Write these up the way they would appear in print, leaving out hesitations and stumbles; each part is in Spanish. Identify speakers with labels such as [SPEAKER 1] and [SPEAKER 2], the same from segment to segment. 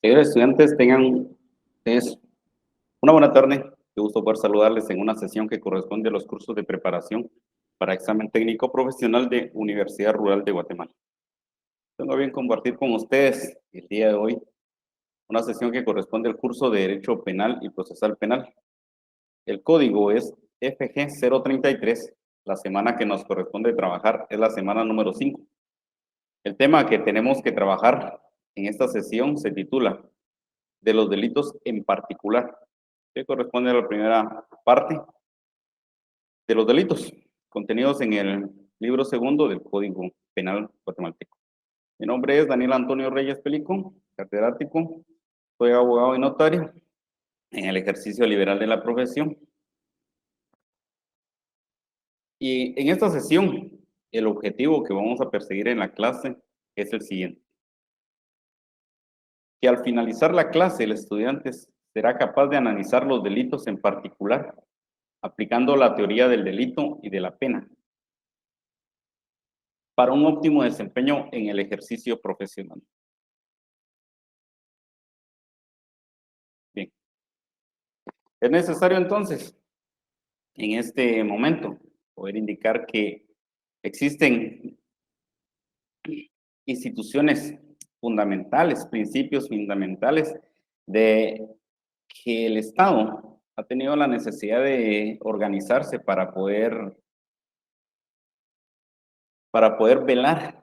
[SPEAKER 1] Señores estudiantes, tengan ustedes una buena tarde. Qué gusto poder saludarles en una sesión que corresponde a los cursos de preparación para examen técnico profesional de Universidad Rural de Guatemala. Tengo bien compartir con ustedes el día de hoy una sesión que corresponde al curso de Derecho Penal y Procesal Penal. El código es FG 033. La semana que nos corresponde trabajar es la semana número 5. El tema que tenemos que trabajar en esta sesión se titula de los delitos en particular, que corresponde a la primera parte de los delitos contenidos en el libro segundo del Código Penal guatemalteco. Mi nombre es Daniel Antonio Reyes Pelico, catedrático, soy abogado y notario en el ejercicio liberal de la profesión. Y en esta sesión, el objetivo que vamos a perseguir en la clase es el siguiente: que al finalizar la clase el estudiante será capaz de analizar los delitos en particular, aplicando la teoría del delito y de la pena, para un óptimo desempeño en el ejercicio profesional. Bien, es necesario entonces, en este momento, poder indicar que existen instituciones fundamentales, principios fundamentales de que el Estado ha tenido la necesidad de organizarse para poder velar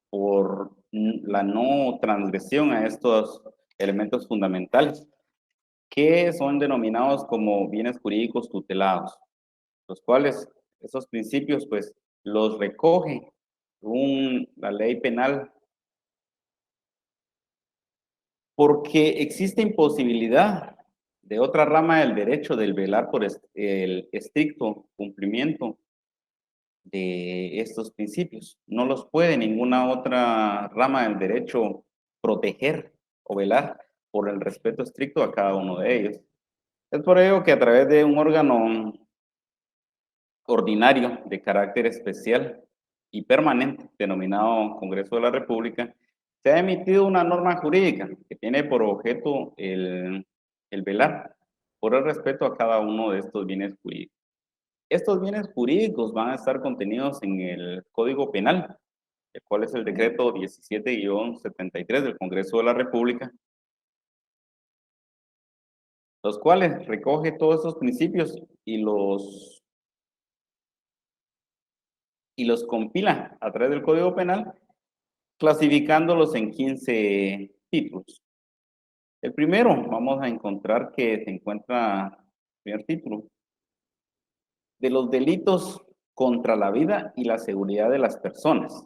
[SPEAKER 1] por la no transgresión a estos elementos fundamentales, que son denominados como bienes jurídicos tutelados, los cuales esos principios pues los recoge la ley penal, porque existe imposibilidad de otra rama del derecho del velar por el estricto cumplimiento de estos principios. No los puede ninguna otra rama del derecho proteger o velar por el respeto estricto a cada uno de ellos. Es por ello que a través de un órgano ordinario de carácter especial y permanente, denominado Congreso de la República, se ha emitido una norma jurídica que tiene por objeto el velar por el respeto a cada uno de estos bienes jurídicos. Estos bienes jurídicos van a estar contenidos en el Código Penal, el cual es el decreto 17-73 del Congreso de la República, los cuales recoge todos esos principios y los compila a través del Código Penal, clasificándolos en 15 títulos. El primero, vamos a encontrar que se encuentra, el primer título, de los delitos contra la vida y la seguridad de las personas,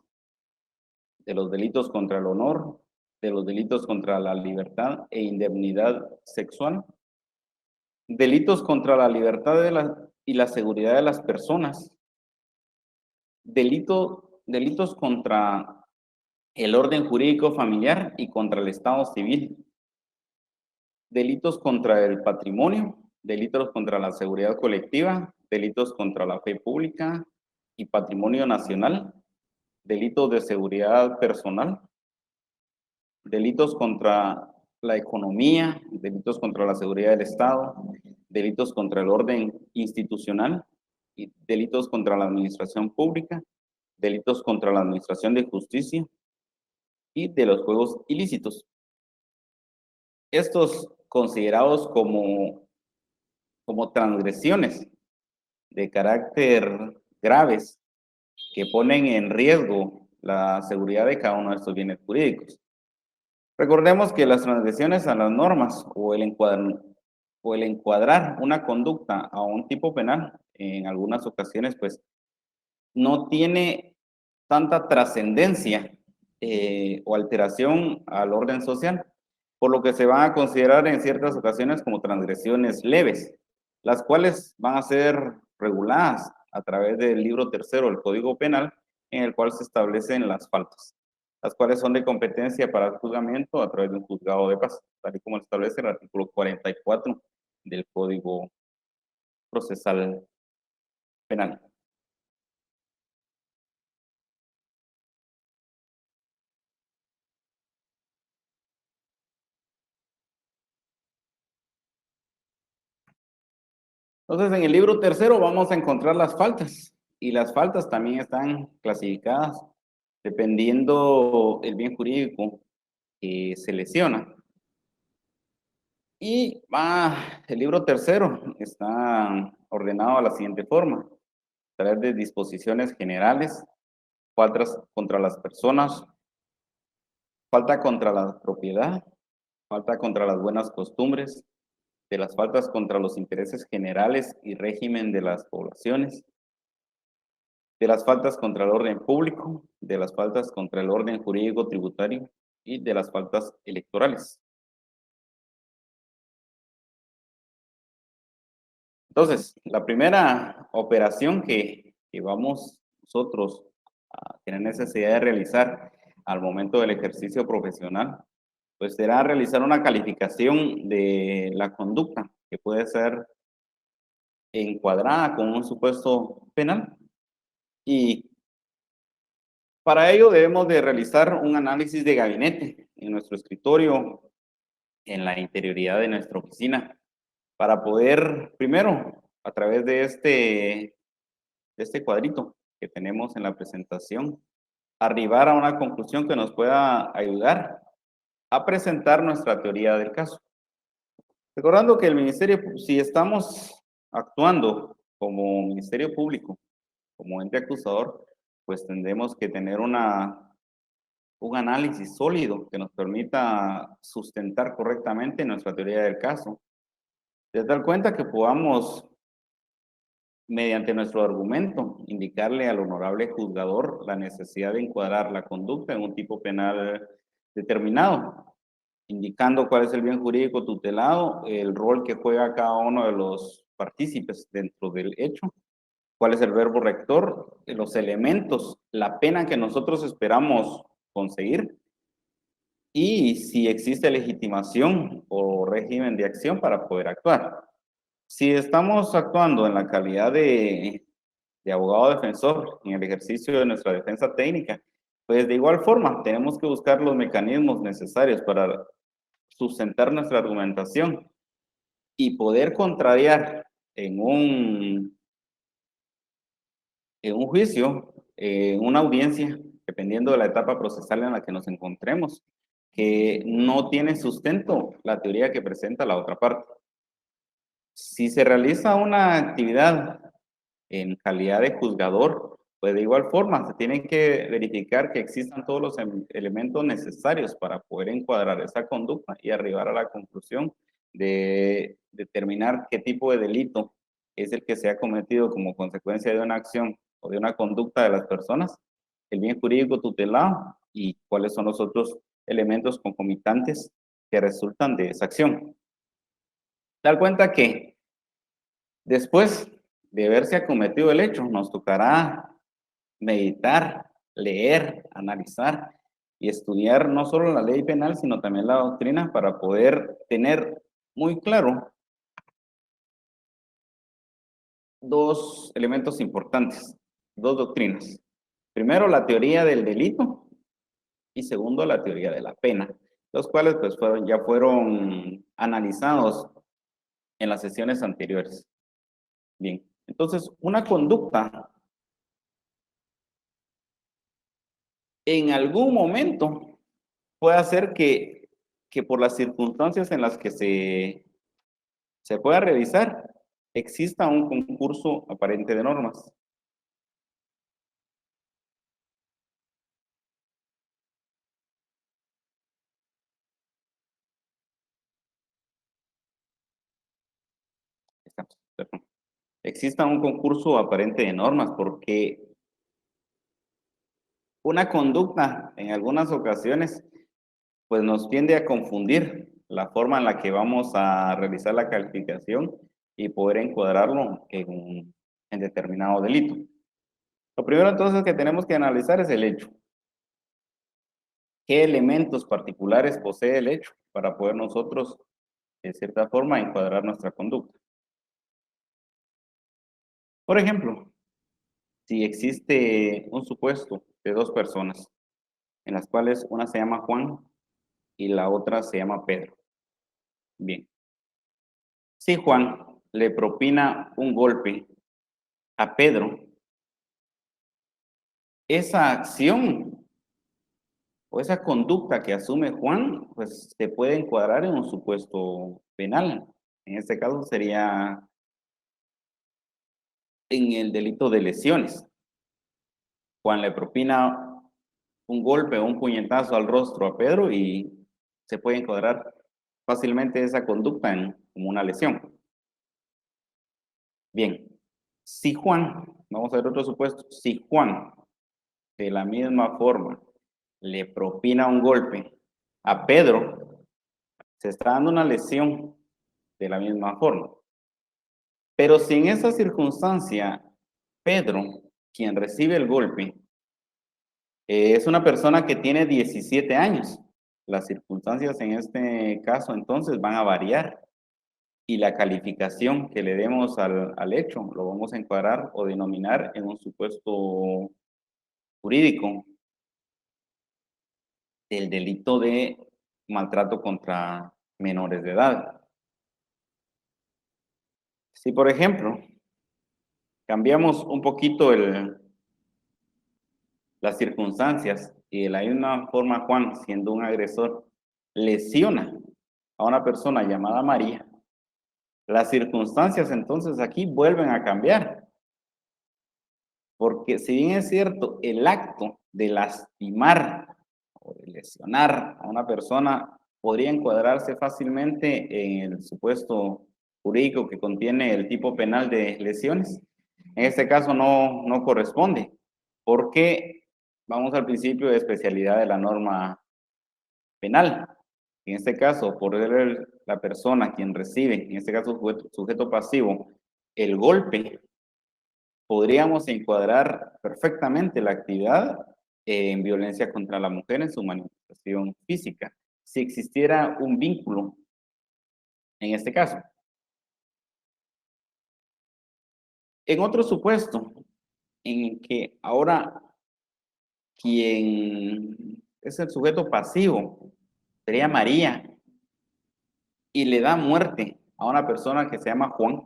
[SPEAKER 1] de los delitos contra el honor, de los delitos contra la libertad e indemnidad sexual, delitos contra la libertad y la seguridad de las personas, delitos contra el orden jurídico familiar y contra el Estado civil, delitos contra el patrimonio, delitos contra la seguridad colectiva, delitos contra la fe pública y patrimonio nacional, delitos de seguridad personal, delitos contra la economía, delitos contra la seguridad del Estado, delitos contra el orden institucional, y delitos contra la administración pública, delitos contra la administración de justicia y de los juegos ilícitos. Estos considerados como transgresiones de carácter graves que ponen en riesgo la seguridad de cada uno de estos bienes jurídicos. Recordemos que las transgresiones a las normas o el encuadrar una conducta a un tipo penal, en algunas ocasiones, pues, no tiene tanta trascendencia o alteración al orden social, por lo que se van a considerar en ciertas ocasiones como transgresiones leves, las cuales van a ser reguladas a través del libro tercero del Código Penal, en el cual se establecen las faltas, las cuales son de competencia para el juzgamiento a través de un juzgado de paz, tal y como establece el artículo 44 del Código Procesal Penal. Entonces, en el libro tercero vamos a encontrar las faltas. Y las faltas también están clasificadas dependiendo el bien jurídico que se lesiona. Y el libro tercero está ordenado a la siguiente forma: a través de disposiciones generales, faltas contra las personas, falta contra la propiedad, falta contra las buenas costumbres, de las faltas contra los intereses generales y régimen de las poblaciones, de las faltas contra el orden público, de las faltas contra el orden jurídico tributario y de las faltas electorales. Entonces, la primera operación que vamos nosotros a tener necesidad de realizar al momento del ejercicio profesional, pues será realizar una calificación de la conducta que puede ser encuadrada con un supuesto penal. Y para ello debemos de realizar un análisis de gabinete en nuestro escritorio, en la interioridad de nuestra oficina, para poder, primero, a través de este cuadrito que tenemos en la presentación, arribar a una conclusión que nos pueda ayudar a presentar nuestra teoría del caso. Recordando que el ministerio, si estamos actuando como ministerio público, como ente acusador, pues tendremos que tener un análisis sólido que nos permita sustentar correctamente nuestra teoría del caso, de tal cuenta que podamos, mediante nuestro argumento, indicarle al honorable juzgador la necesidad de encuadrar la conducta en un tipo penal determinado, indicando cuál es el bien jurídico tutelado, el rol que juega cada uno de los partícipes dentro del hecho, cuál es el verbo rector, los elementos, la pena que nosotros esperamos conseguir y si existe legitimación o régimen de acción para poder actuar. Si estamos actuando en la calidad de abogado defensor en el ejercicio de nuestra defensa técnica, pues de igual forma tenemos que buscar los mecanismos necesarios para sustentar nuestra argumentación y poder contrariar en un juicio, en una audiencia, dependiendo de la etapa procesal en la que nos encontremos, que no tiene sustento la teoría que presenta la otra parte. Si se realiza una actividad en calidad de juzgador, pues de igual forma se tiene que verificar que existan todos los elementos necesarios para poder encuadrar esa conducta y arribar a la conclusión de determinar qué tipo de delito es el que se ha cometido como consecuencia de una acción o de una conducta de las personas, el bien jurídico tutelado y cuáles son los otros elementos concomitantes que resultan de esa acción. Dar cuenta que después de haberse acometido el hecho, nos tocará meditar, leer, analizar y estudiar no solo la ley penal, sino también la doctrina para poder tener muy claro dos elementos importantes, dos doctrinas. Primero, la teoría del delito y segundo, la teoría de la pena, los cuales pues ya fueron analizados en las sesiones anteriores. Bien, entonces una conducta en algún momento puede hacer que por las circunstancias en las que se pueda revisar, exista un concurso aparente de normas. Perdón. Exista un concurso aparente de normas porque una conducta en algunas ocasiones pues nos tiende a confundir la forma en la que vamos a realizar la calificación y poder encuadrarlo en determinado delito. Lo primero entonces que tenemos que analizar es el hecho. ¿Qué elementos particulares posee el hecho para poder nosotros, de cierta forma, encuadrar nuestra conducta? Por ejemplo, si existe un supuesto de dos personas, en las cuales una se llama Juan y la otra se llama Pedro. Bien. Si Juan le propina un golpe a Pedro, esa acción o esa conducta que asume Juan, pues se puede encuadrar en un supuesto penal. En este caso sería en el delito de lesiones. Juan le propina un golpe o un puñetazo al rostro a Pedro y se puede encuadrar fácilmente esa conducta como una lesión. Bien, si Juan, vamos a ver otro supuesto, si Juan de la misma forma le propina un golpe a Pedro, se está dando una lesión de la misma forma. Pero si en esa circunstancia Pedro, quien recibe el golpe, es una persona que tiene 17 años, las circunstancias en este caso entonces van a variar y la calificación que le demos al hecho lo vamos a encuadrar o denominar en un supuesto jurídico del delito de maltrato contra menores de edad. Si, por ejemplo, cambiamos un poquito las circunstancias y de la misma forma Juan, siendo un agresor, lesiona a una persona llamada María, las circunstancias entonces aquí vuelven a cambiar. Porque si bien es cierto, el acto de lastimar o de lesionar a una persona podría encuadrarse fácilmente en el supuesto jurídico que contiene el tipo penal de lesiones, en este caso no corresponde, porque vamos al principio de especialidad de la norma penal. En este caso, por la persona quien recibe, en este caso sujeto pasivo, el golpe, podríamos encuadrar perfectamente la actividad en violencia contra la mujer en su manifestación física, si existiera un vínculo en este caso. En otro supuesto, en que ahora quien es el sujeto pasivo sería María y le da muerte a una persona que se llama Juan,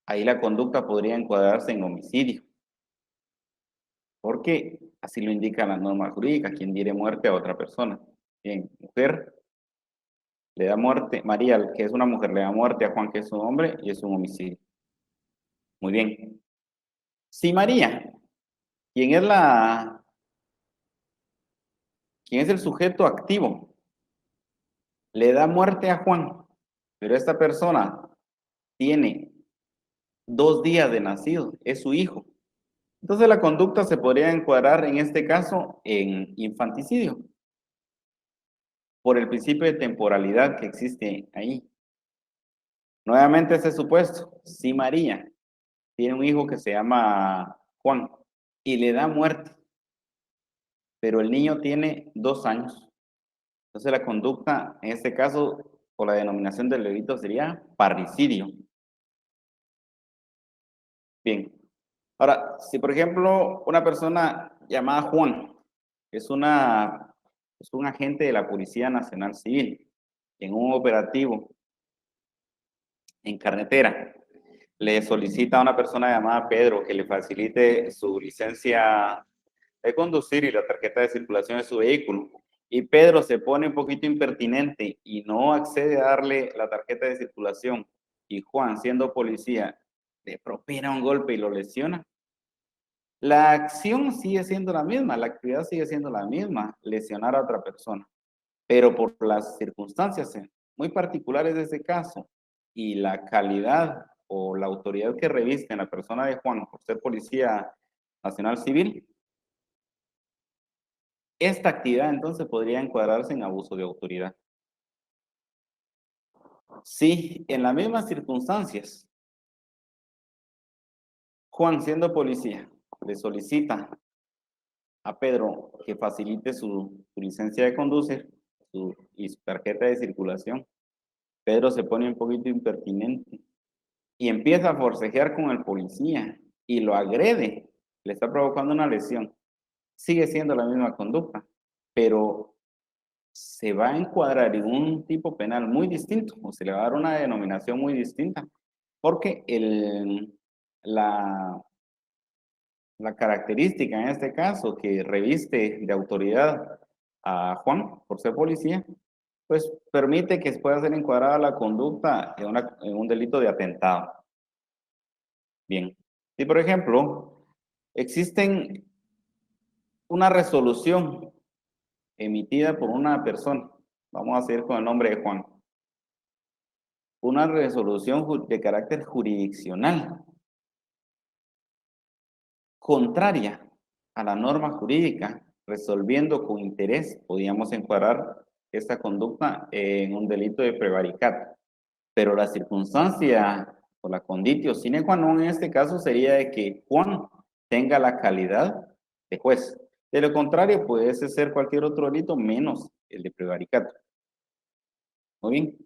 [SPEAKER 1] ahí la conducta podría encuadrarse en homicidio, porque así lo indica la norma jurídica, quien diere muerte a otra persona. Bien, mujer le da muerte, María, que es una mujer, le da muerte a Juan, que es un hombre, y es un homicidio. Muy bien. Si María, quien es quien es el sujeto activo, le da muerte a Juan, pero esta persona tiene 2 días de nacido, es su hijo. Entonces la conducta se podría encuadrar en este caso en infanticidio, por el principio de temporalidad que existe ahí. Nuevamente ese supuesto, si María tiene un hijo que se llama Juan y le da muerte, pero el niño tiene 2 años. Entonces la conducta, en este caso, o la denominación del delito sería parricidio. Bien. Ahora, si por ejemplo una persona llamada Juan es un agente de la Policía Nacional Civil en un operativo en carretera, le solicita a una persona llamada Pedro que le facilite su licencia de conducir y la tarjeta de circulación de su vehículo. Y Pedro se pone un poquito impertinente y no accede a darle la tarjeta de circulación. Y Juan, siendo policía, le propina un golpe y lo lesiona. La acción sigue siendo la misma, la actividad sigue siendo la misma, lesionar a otra persona. Pero por las circunstancias muy particulares de ese caso y la calidad o la autoridad que reviste en la persona de Juan por ser policía nacional civil, esta actividad entonces podría encuadrarse en abuso de autoridad. Si en las mismas circunstancias, Juan siendo policía le solicita a Pedro que facilite su licencia de conducir y su tarjeta de circulación, Pedro se pone un poquito impertinente y empieza a forcejear con el policía y lo agrede, le está provocando una lesión. Sigue siendo la misma conducta, pero se va a encuadrar en un tipo penal muy distinto, o se le va a dar una denominación muy distinta, porque la característica en este caso que reviste de autoridad a Juan por ser policía, pues permite que pueda ser encuadrada la conducta en un delito de atentado. Bien, si por ejemplo existen una resolución emitida por una persona, vamos a seguir con el nombre de Juan, una resolución de carácter jurisdiccional contraria a la norma jurídica, resolviendo con interés, podríamos encuadrar esta conducta en un delito de prevaricato. Pero la circunstancia o la conditio sine qua non en este caso sería de que Juan tenga la calidad de juez. De lo contrario, puede ser cualquier otro delito menos el de prevaricato. Muy bien.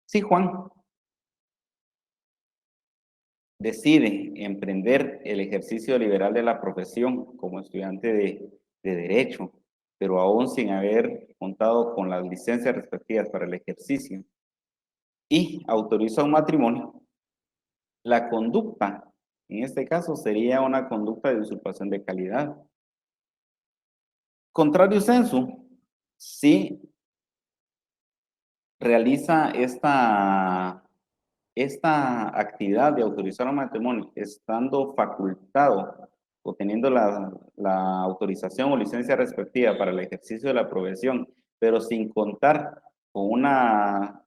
[SPEAKER 1] Si Juan decide emprender el ejercicio liberal de la profesión como estudiante de Derecho, pero aún sin haber contado con las licencias respectivas para el ejercicio, y autoriza un matrimonio, la conducta, en este caso, sería una conducta de usurpación de calidad. Contrario sensu, si realiza esta actividad de autorizar un matrimonio estando facultado o teniendo la autorización o licencia respectiva para el ejercicio de la profesión, pero sin contar con uno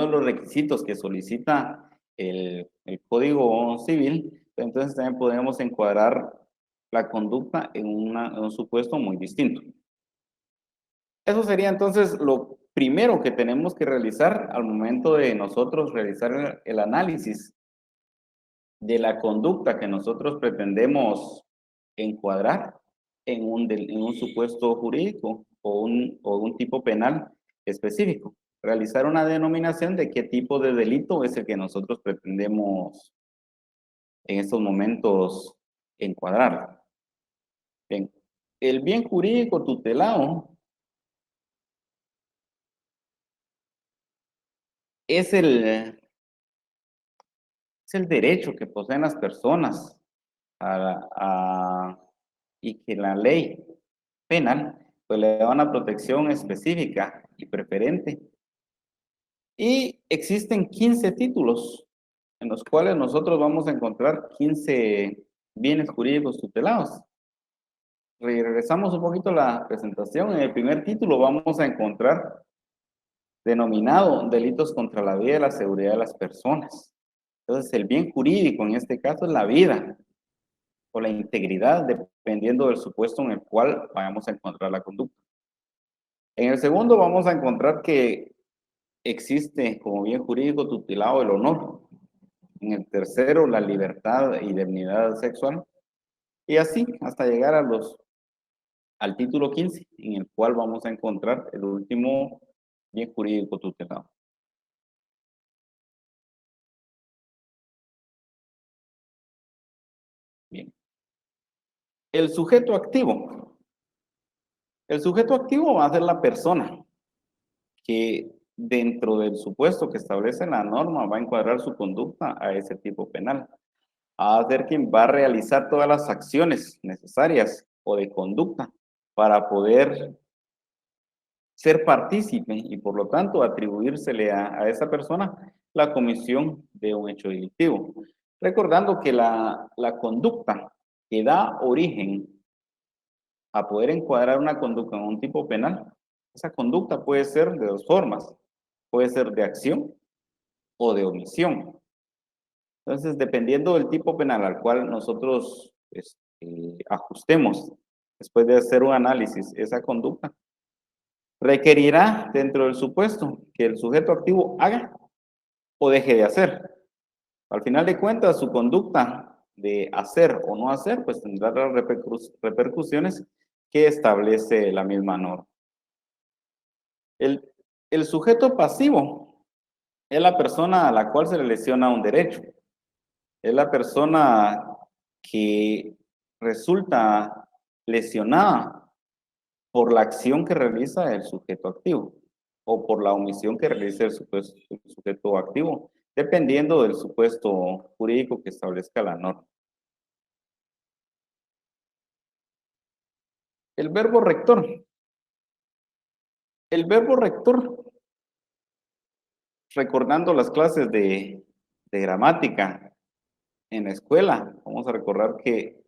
[SPEAKER 1] de los requisitos que solicita el Código Civil, entonces también podemos encuadrar la conducta en un supuesto muy distinto. Eso sería entonces lo primero que tenemos que realizar al momento de nosotros realizar el análisis de la conducta que nosotros pretendemos encuadrar en un supuesto jurídico o un tipo penal específico. Realizar una denominación de qué tipo de delito es el que nosotros pretendemos en estos momentos encuadrar. Bien, el bien jurídico tutelado es el derecho que poseen las personas y que la ley penal pues le da una protección específica y preferente. Y existen 15 títulos en los cuales nosotros vamos a encontrar 15 bienes jurídicos tutelados. Regresamos un poquito a la presentación. En el primer título vamos a encontrar denominado delitos contra la vida y la seguridad de las personas. Entonces, el bien jurídico en este caso es la vida o la integridad, dependiendo del supuesto en el cual vayamos a encontrar la conducta. En el segundo vamos a encontrar que existe como bien jurídico tutelado el honor. En el tercero, la libertad y dignidad sexual. Y así hasta llegar al título 15, en el cual vamos a encontrar el último bien jurídico tutelado. Bien. El sujeto activo. El sujeto activo va a ser la persona que dentro del supuesto que establece la norma va a encuadrar su conducta a ese tipo penal. Va a ser quien va a realizar todas las acciones necesarias o de conducta para poder ser partícipe y por lo tanto atribuírsele a esa persona la comisión de un hecho delictivo. Recordando que la conducta que da origen a poder encuadrar una conducta en un tipo penal, esa conducta puede ser de dos formas. Puede ser de acción o de omisión. Entonces, dependiendo del tipo penal al cual nosotros ajustemos después de hacer un análisis esa conducta, requerirá dentro del supuesto que el sujeto activo haga o deje de hacer. Al final de cuentas, su conducta de hacer o no hacer, pues tendrá las repercusiones que establece la misma norma. El sujeto pasivo es la persona a la cual se le lesiona un derecho. Es la persona que resulta lesionada por la acción que realiza el sujeto activo o por la omisión que realiza el sujeto activo, dependiendo del supuesto jurídico que establezca la norma. El verbo rector. El verbo rector, recordando las clases de gramática en la escuela, vamos a recordar que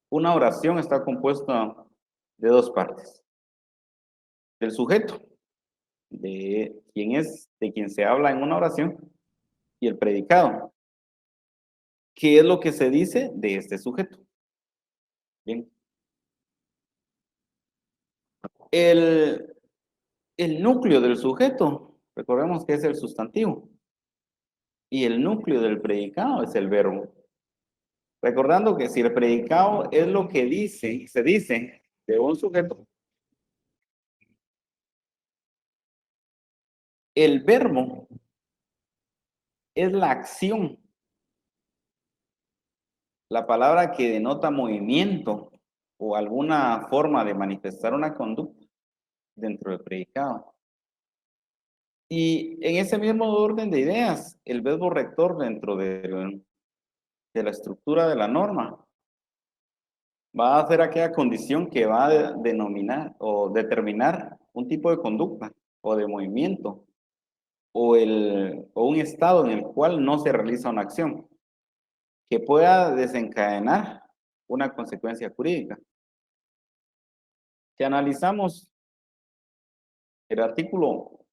[SPEAKER 1] una oración está compuesta de dos partes. Del sujeto, de quien se habla en una oración, y el predicado. ¿Qué es lo que se dice de este sujeto? Bien. El núcleo del sujeto, recordemos que es el sustantivo. Y el núcleo del predicado es el verbo. Recordando que si el predicado es lo que se dice de un sujeto, el verbo es la acción, la palabra que denota movimiento o alguna forma de manifestar una conducta dentro del predicado. Y en ese mismo orden de ideas, el verbo rector dentro de la estructura de la norma va a ser aquella condición que va a denominar o determinar un tipo de conducta o de movimiento o un estado en el cual no se realiza una acción que pueda desencadenar una consecuencia jurídica. Si analizamos el artículo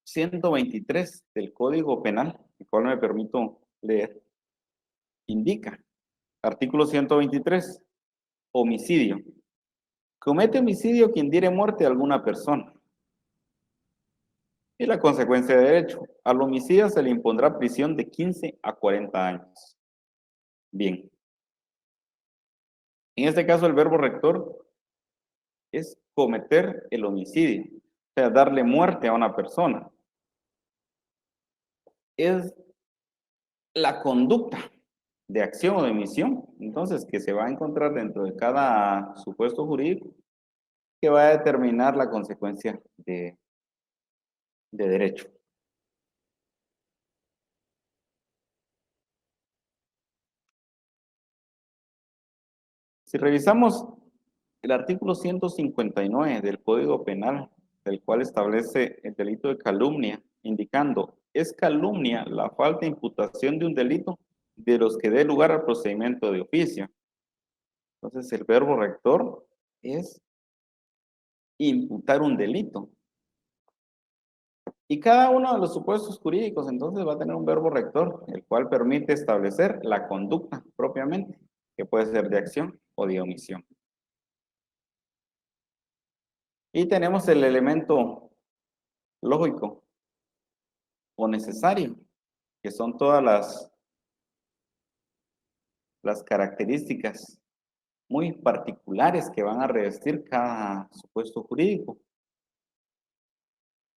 [SPEAKER 1] 123 del Código Penal, el cual me permito leer, indica, artículo 123, homicidio. Comete homicidio quien diere muerte a alguna persona. Y la consecuencia de derecho, al homicida se le impondrá prisión de 15 a 40 años. Bien. En este caso, el verbo rector es cometer el homicidio, o sea, darle muerte a una persona. Es la conducta de acción o de omisión, entonces, que se va a encontrar dentro de cada supuesto jurídico que va a determinar la consecuencia de derecho. Si revisamos el artículo 159 del Código Penal, del cual establece el delito de calumnia, indicando, es calumnia la falta de imputación de un delito de los que dé lugar al procedimiento de oficio. Entonces, el verbo rector es imputar un delito. Y cada uno de los supuestos jurídicos, entonces, va a tener un verbo rector, el cual permite establecer la conducta propiamente, que puede ser de acción o de omisión. Y tenemos el elemento lógico o necesario, que son todas las características muy particulares que van a revestir cada supuesto jurídico.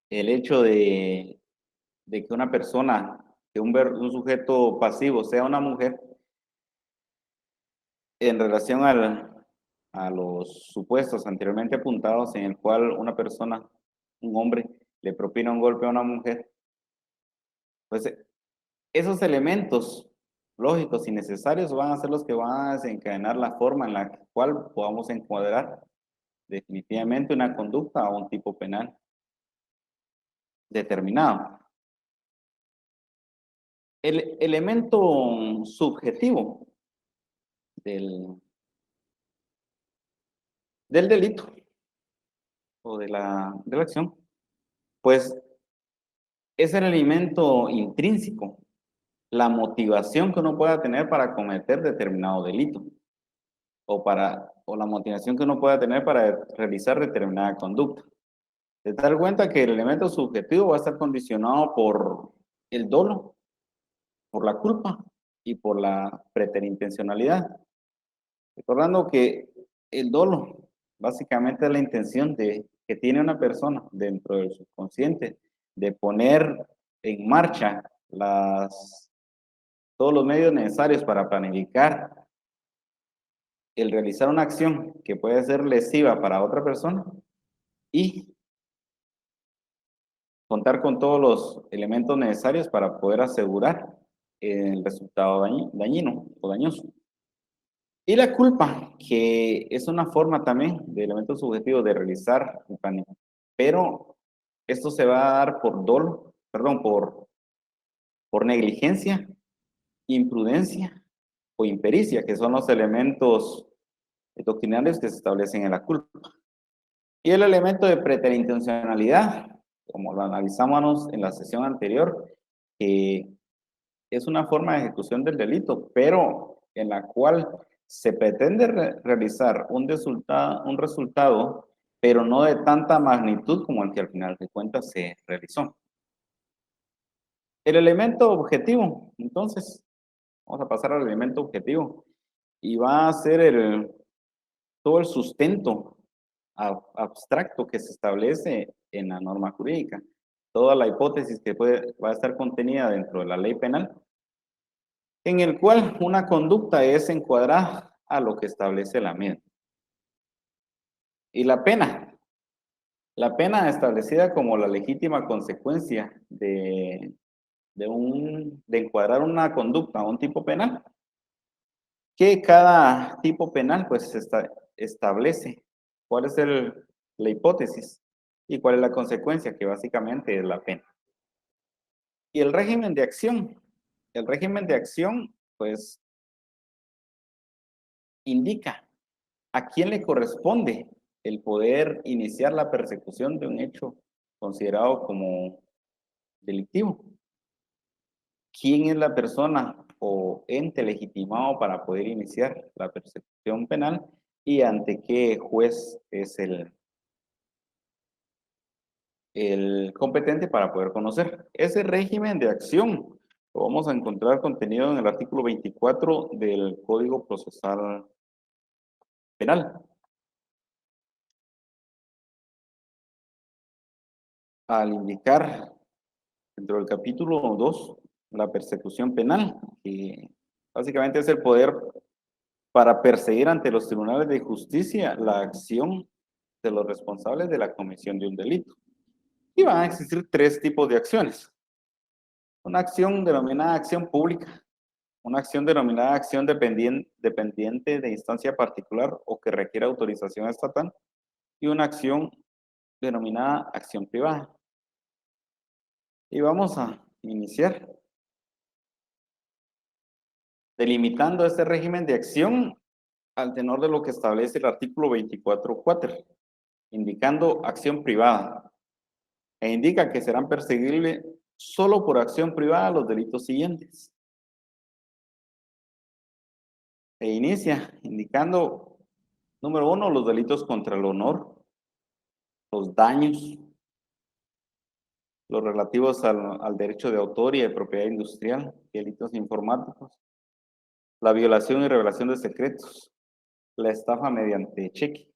[SPEAKER 1] El hecho de que una persona, que un sujeto pasivo sea una mujer, en relación a los supuestos anteriormente apuntados en el cual una persona, un hombre, le propina un golpe a una mujer, pues esos elementos lógicos y necesarios van a ser los que van a desencadenar la forma en la cual podamos encuadrar definitivamente una conducta o un tipo penal determinado. El elemento subjetivo del delito o de la acción, pues es el elemento intrínseco, la motivación que uno pueda tener para cometer determinado delito o la motivación que uno pueda tener para realizar determinada conducta. De dar cuenta que el elemento subjetivo va a estar condicionado por el dolo, por la culpa y por la preterintencionalidad. Recordando que el dolo básicamente es la intención que tiene una persona dentro del subconsciente de poner en marcha todos los medios necesarios para planificar el realizar una acción que puede ser lesiva para otra persona y contar con todos los elementos necesarios para poder asegurar el resultado dañino o dañoso. Y la culpa, que es una forma también de elemento subjetivo de realizar el pánico, pero esto se va a dar por dolo, perdón, por negligencia, imprudencia o impericia, que son los elementos doctrinales que se establecen en la culpa. Y el elemento de preterintencionalidad, como lo analizamos en la sesión anterior, que es una forma de ejecución del delito, pero en la cual se pretende realizar un resultado, pero no de tanta magnitud como el que al final de cuentas se realizó. El elemento objetivo, entonces, vamos a pasar al elemento objetivo, y va a ser todo el sustento abstracto que se establece en la norma jurídica. Toda la hipótesis que va a estar contenida dentro de la ley penal, en el cual una conducta es encuadrada a lo que establece la misma. Y la pena establecida como la legítima consecuencia de encuadrar una conducta a un tipo penal, que cada tipo penal pues establece cuál es la hipótesis y cuál es la consecuencia, que básicamente es la pena. Y el régimen de acción pues indica a quién le corresponde el poder iniciar la persecución de un hecho considerado como delictivo. ¿Quién es la persona o ente legitimado para poder iniciar la persecución penal y ante qué juez es el competente para poder conocer? Ese régimen de acción lo vamos a encontrar contenido en el artículo 24 del Código Procesal Penal. Al indicar dentro del capítulo 2 la persecución penal, que básicamente es el poder para perseguir ante los tribunales de justicia la acción de los responsables de la comisión de un delito. Y van a existir tres tipos de acciones. Una acción denominada acción pública, una acción denominada acción dependiente de instancia particular o que requiere autorización estatal, y una acción denominada acción privada. Y vamos a iniciar delimitando este régimen de acción al tenor de lo que establece el artículo 24.4, indicando acción privada, e indica que serán perseguibles solo por acción privada los delitos siguientes. E inicia indicando, número 1, los delitos contra el honor, los daños, los relativos al derecho de autor y de propiedad industrial, delitos informáticos, la violación y revelación de secretos, la estafa mediante cheque.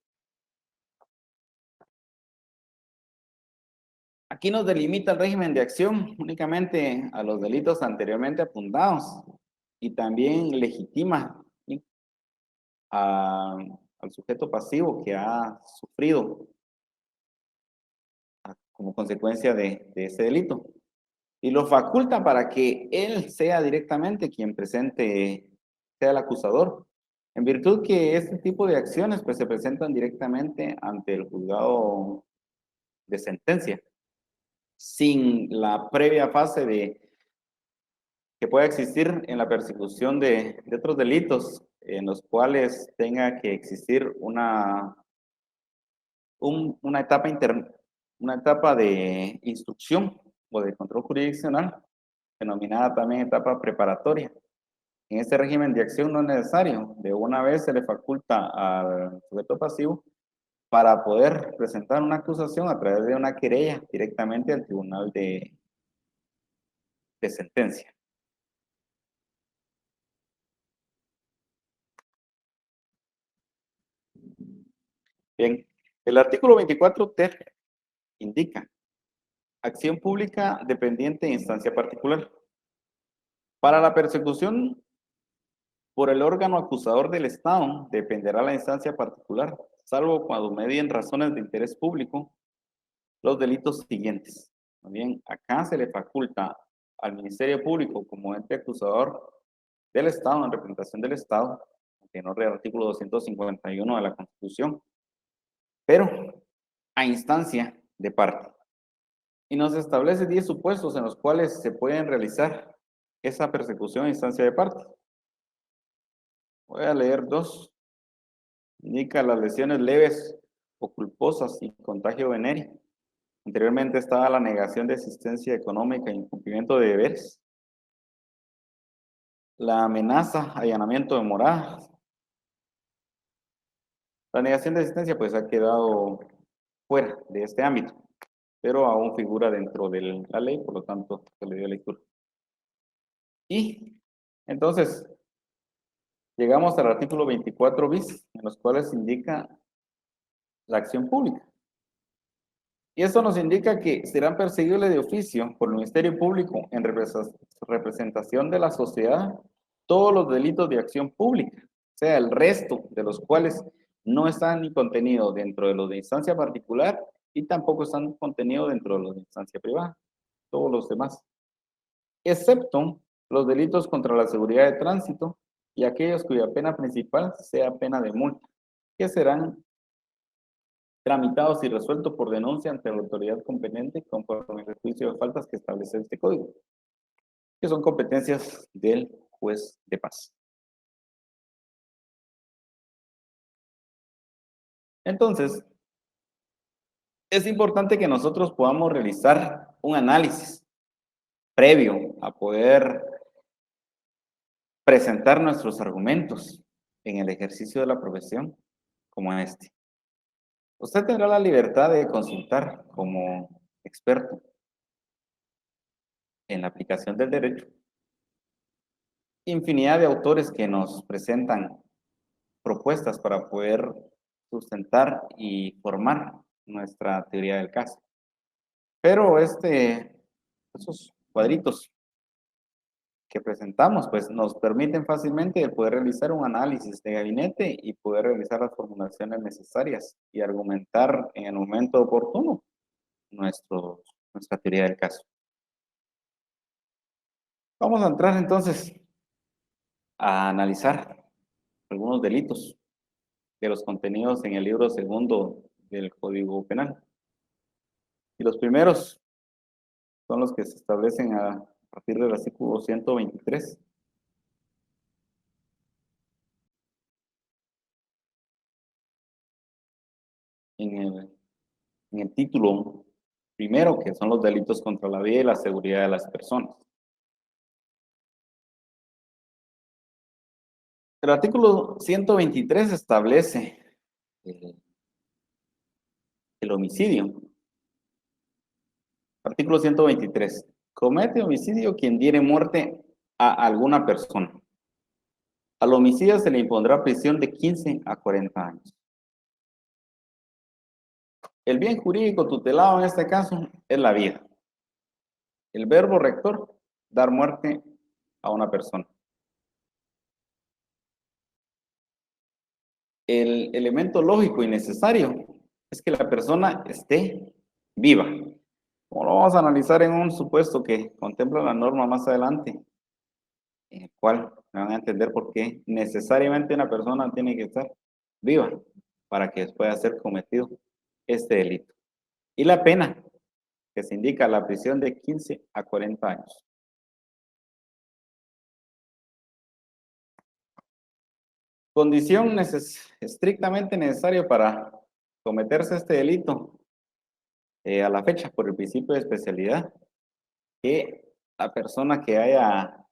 [SPEAKER 1] Aquí nos delimita el régimen de acción únicamente a los delitos anteriormente apuntados y también legitima, ¿sí?, al sujeto pasivo que ha sufrido como consecuencia de ese delito. Y lo faculta para que él sea directamente quien presente, sea el acusador. En virtud que este tipo de acciones pues se presentan directamente ante el juzgado de sentencia, sin la previa fase que pueda existir en la persecución de otros delitos en los cuales tenga que existir una etapa de instrucción o de control jurisdiccional, denominada también etapa preparatoria. En este régimen de acción no es necesario, de una vez se le faculta al sujeto pasivo para poder presentar una acusación a través de una querella directamente al tribunal de sentencia. Bien, el artículo 24 ter indica acción pública dependiente de instancia particular. Para la persecución Por el órgano acusador del Estado dependerá la instancia particular, salvo cuando medien razones de interés público los delitos siguientes. También acá se le faculta al Ministerio Público como ente acusador del Estado, en representación del Estado, que no el artículo 251 de la Constitución, pero a instancia de parte. Y nos establece 10 supuestos en los cuales se pueden realizar esa persecución a instancia de parte. Voy a leer 2. Indica las lesiones leves o culposas y contagio venéreo. Anteriormente estaba la negación de asistencia económica e incumplimiento de deberes. La amenaza, allanamiento de morada. La negación de asistencia pues ha quedado fuera de este ámbito, pero aún figura dentro de la ley, por lo tanto se le dio lectura. Y entonces llegamos al artículo 24 bis, en los cuales indica la acción pública. Y esto nos indica que serán perseguibles de oficio por el Ministerio Público en representación de la sociedad todos los delitos de acción pública, o sea, el resto de los cuales no están ni contenidos dentro de los de instancia particular y tampoco están contenidos dentro de los de instancia privada, todos los demás, excepto los delitos contra la seguridad de tránsito y aquellos cuya pena principal sea pena de multa, que serán tramitados y resueltos por denuncia ante la autoridad competente conforme al juicio de faltas que establece este código, que son competencias del juez de paz. Entonces, es importante que nosotros podamos realizar un análisis previo a poder presentar nuestros argumentos en el ejercicio de la profesión como este. Usted tendrá la libertad de consultar como experto en la aplicación del derecho infinidad de autores que nos presentan propuestas para poder sustentar y formar nuestra teoría del caso. Pero esos cuadritos que presentamos, pues nos permiten fácilmente poder realizar un análisis de gabinete y poder realizar las formulaciones necesarias y argumentar en el momento oportuno nuestra teoría del caso. Vamos a entrar entonces a analizar algunos delitos de los contenidos en el libro segundo del Código Penal. Y los primeros son los que se establecen a partir del artículo 123. En el título primero, que son los delitos contra la vida y la seguridad de las personas. El artículo 123 establece el homicidio. Artículo 123. Comete homicidio quien diere muerte a alguna persona. Al homicida se le impondrá prisión de 15 a 40 años. El bien jurídico tutelado en este caso es la vida. El verbo rector, dar muerte a una persona. El elemento lógico y necesario es que la persona esté viva. Como lo vamos a analizar en un supuesto que contempla la norma más adelante, en el cual me van a entender por qué necesariamente una persona tiene que estar viva para que pueda ser cometido este delito. Y la pena que se indica la prisión de 15 a 40 años. Condición estrictamente necesaria para cometerse este delito a la fecha por el principio de especialidad, que la persona que haya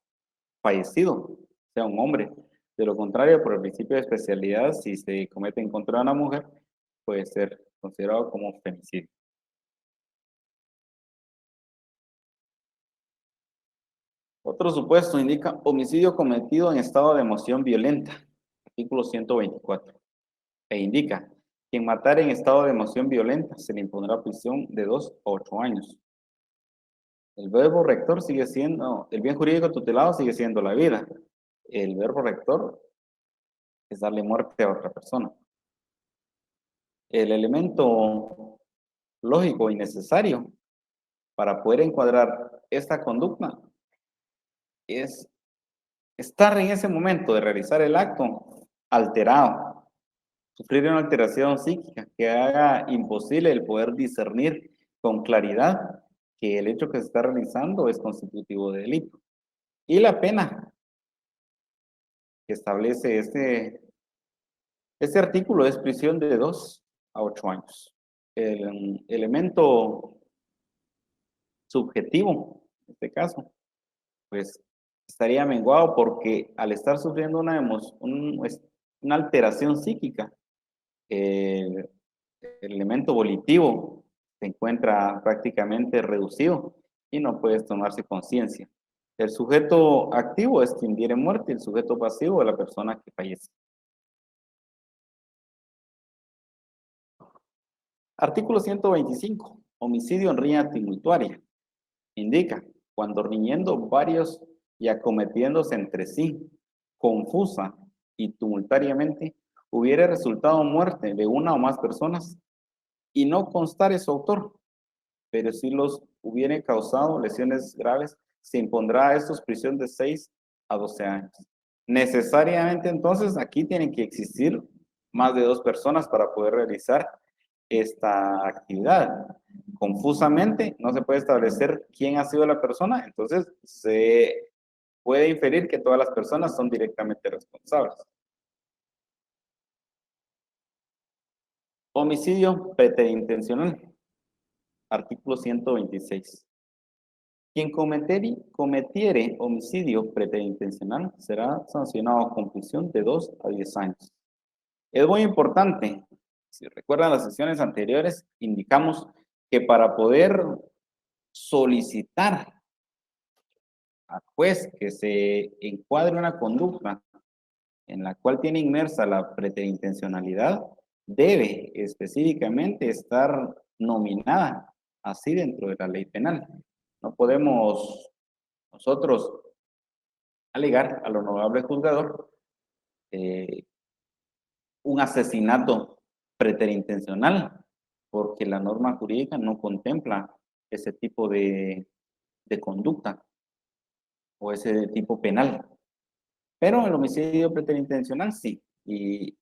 [SPEAKER 1] fallecido sea un hombre. De lo contrario, por el principio de especialidad, si se comete en contra de una mujer, puede ser considerado como femicidio. Otro supuesto indica homicidio cometido en estado de emoción violenta, artículo 124, e indica quien matare en estado de emoción violenta se le impondrá prisión de 2 a 8 años. El verbo rector sigue siendo, el bien jurídico tutelado sigue siendo la vida. El verbo rector es darle muerte a otra persona. El elemento lógico y necesario para poder encuadrar esta conducta es estar en ese momento de realizar el acto alterado, sufrir una alteración psíquica que haga imposible el poder discernir con claridad que el hecho que se está realizando es constitutivo de delito. Y la pena que establece este artículo es prisión de 2 a 8 años. El elemento subjetivo, en este caso, pues estaría menguado porque al estar sufriendo una alteración psíquica, el elemento volitivo se encuentra prácticamente reducido y no puedes tomarse conciencia. El sujeto activo es quien diere muerte, el sujeto pasivo es la persona que fallece. Artículo 125. Homicidio en riña tumultuaria. Indica, cuando riñendo varios y acometiéndose entre sí, confusa y tumultuariamente, hubiere resultado muerte de una o más personas y no constare su autor, pero si los hubiere causado lesiones graves, se impondrá a estos prisión de 6 a 12 años. Necesariamente entonces aquí tienen que existir más de 2 personas para poder realizar esta actividad. Confusamente no se puede establecer quién ha sido la persona, entonces se puede inferir que todas las personas son directamente responsables. Homicidio preterintencional. Artículo 126. Quien cometiere homicidio preterintencional será sancionado con prisión de 2 a 10 años. Es muy importante, si recuerdan las sesiones anteriores, indicamos que para poder solicitar al juez que se encuadre una conducta en la cual tiene inmersa la preterintencionalidad, debe específicamente estar nominada así dentro de la ley penal. No podemos nosotros alegar al honorable juzgador un asesinato preterintencional, porque la norma jurídica no contempla ese tipo de conducta o ese tipo penal. Pero el homicidio preterintencional sí. Y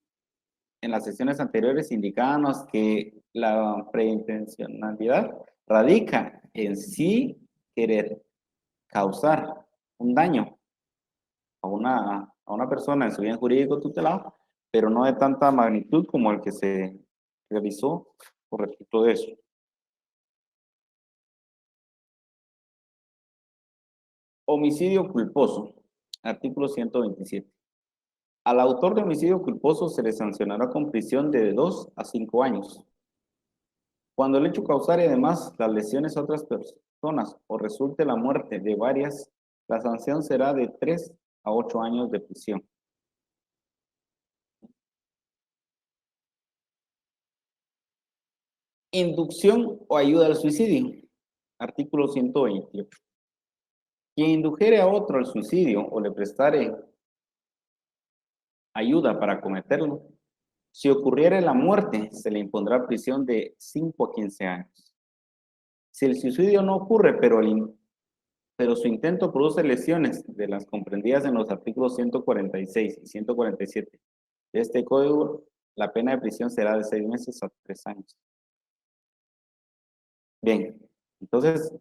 [SPEAKER 1] en las sesiones anteriores indicábamos que la preintencionalidad radica en sí querer causar un daño a una persona en su bien jurídico tutelado, pero no de tanta magnitud como el que se realizó por respecto de eso. Homicidio culposo, artículo 127. Al autor de homicidio culposo se le sancionará con prisión de 2 a 5 años. Cuando el hecho causare además las lesiones a otras personas o resulte la muerte de varias, la sanción será de 3 a 8 años de prisión. Inducción o ayuda al suicidio. Artículo 128. Quien indujere a otro al suicidio o le prestare ayuda para cometerlo, si ocurriere la muerte, se le impondrá prisión de 5 a 15 años. Si el suicidio no ocurre, pero su intento produce lesiones de las comprendidas en los artículos 146 y 147 de este código, la pena de prisión será de 6 meses a 3 años. Bien, entonces,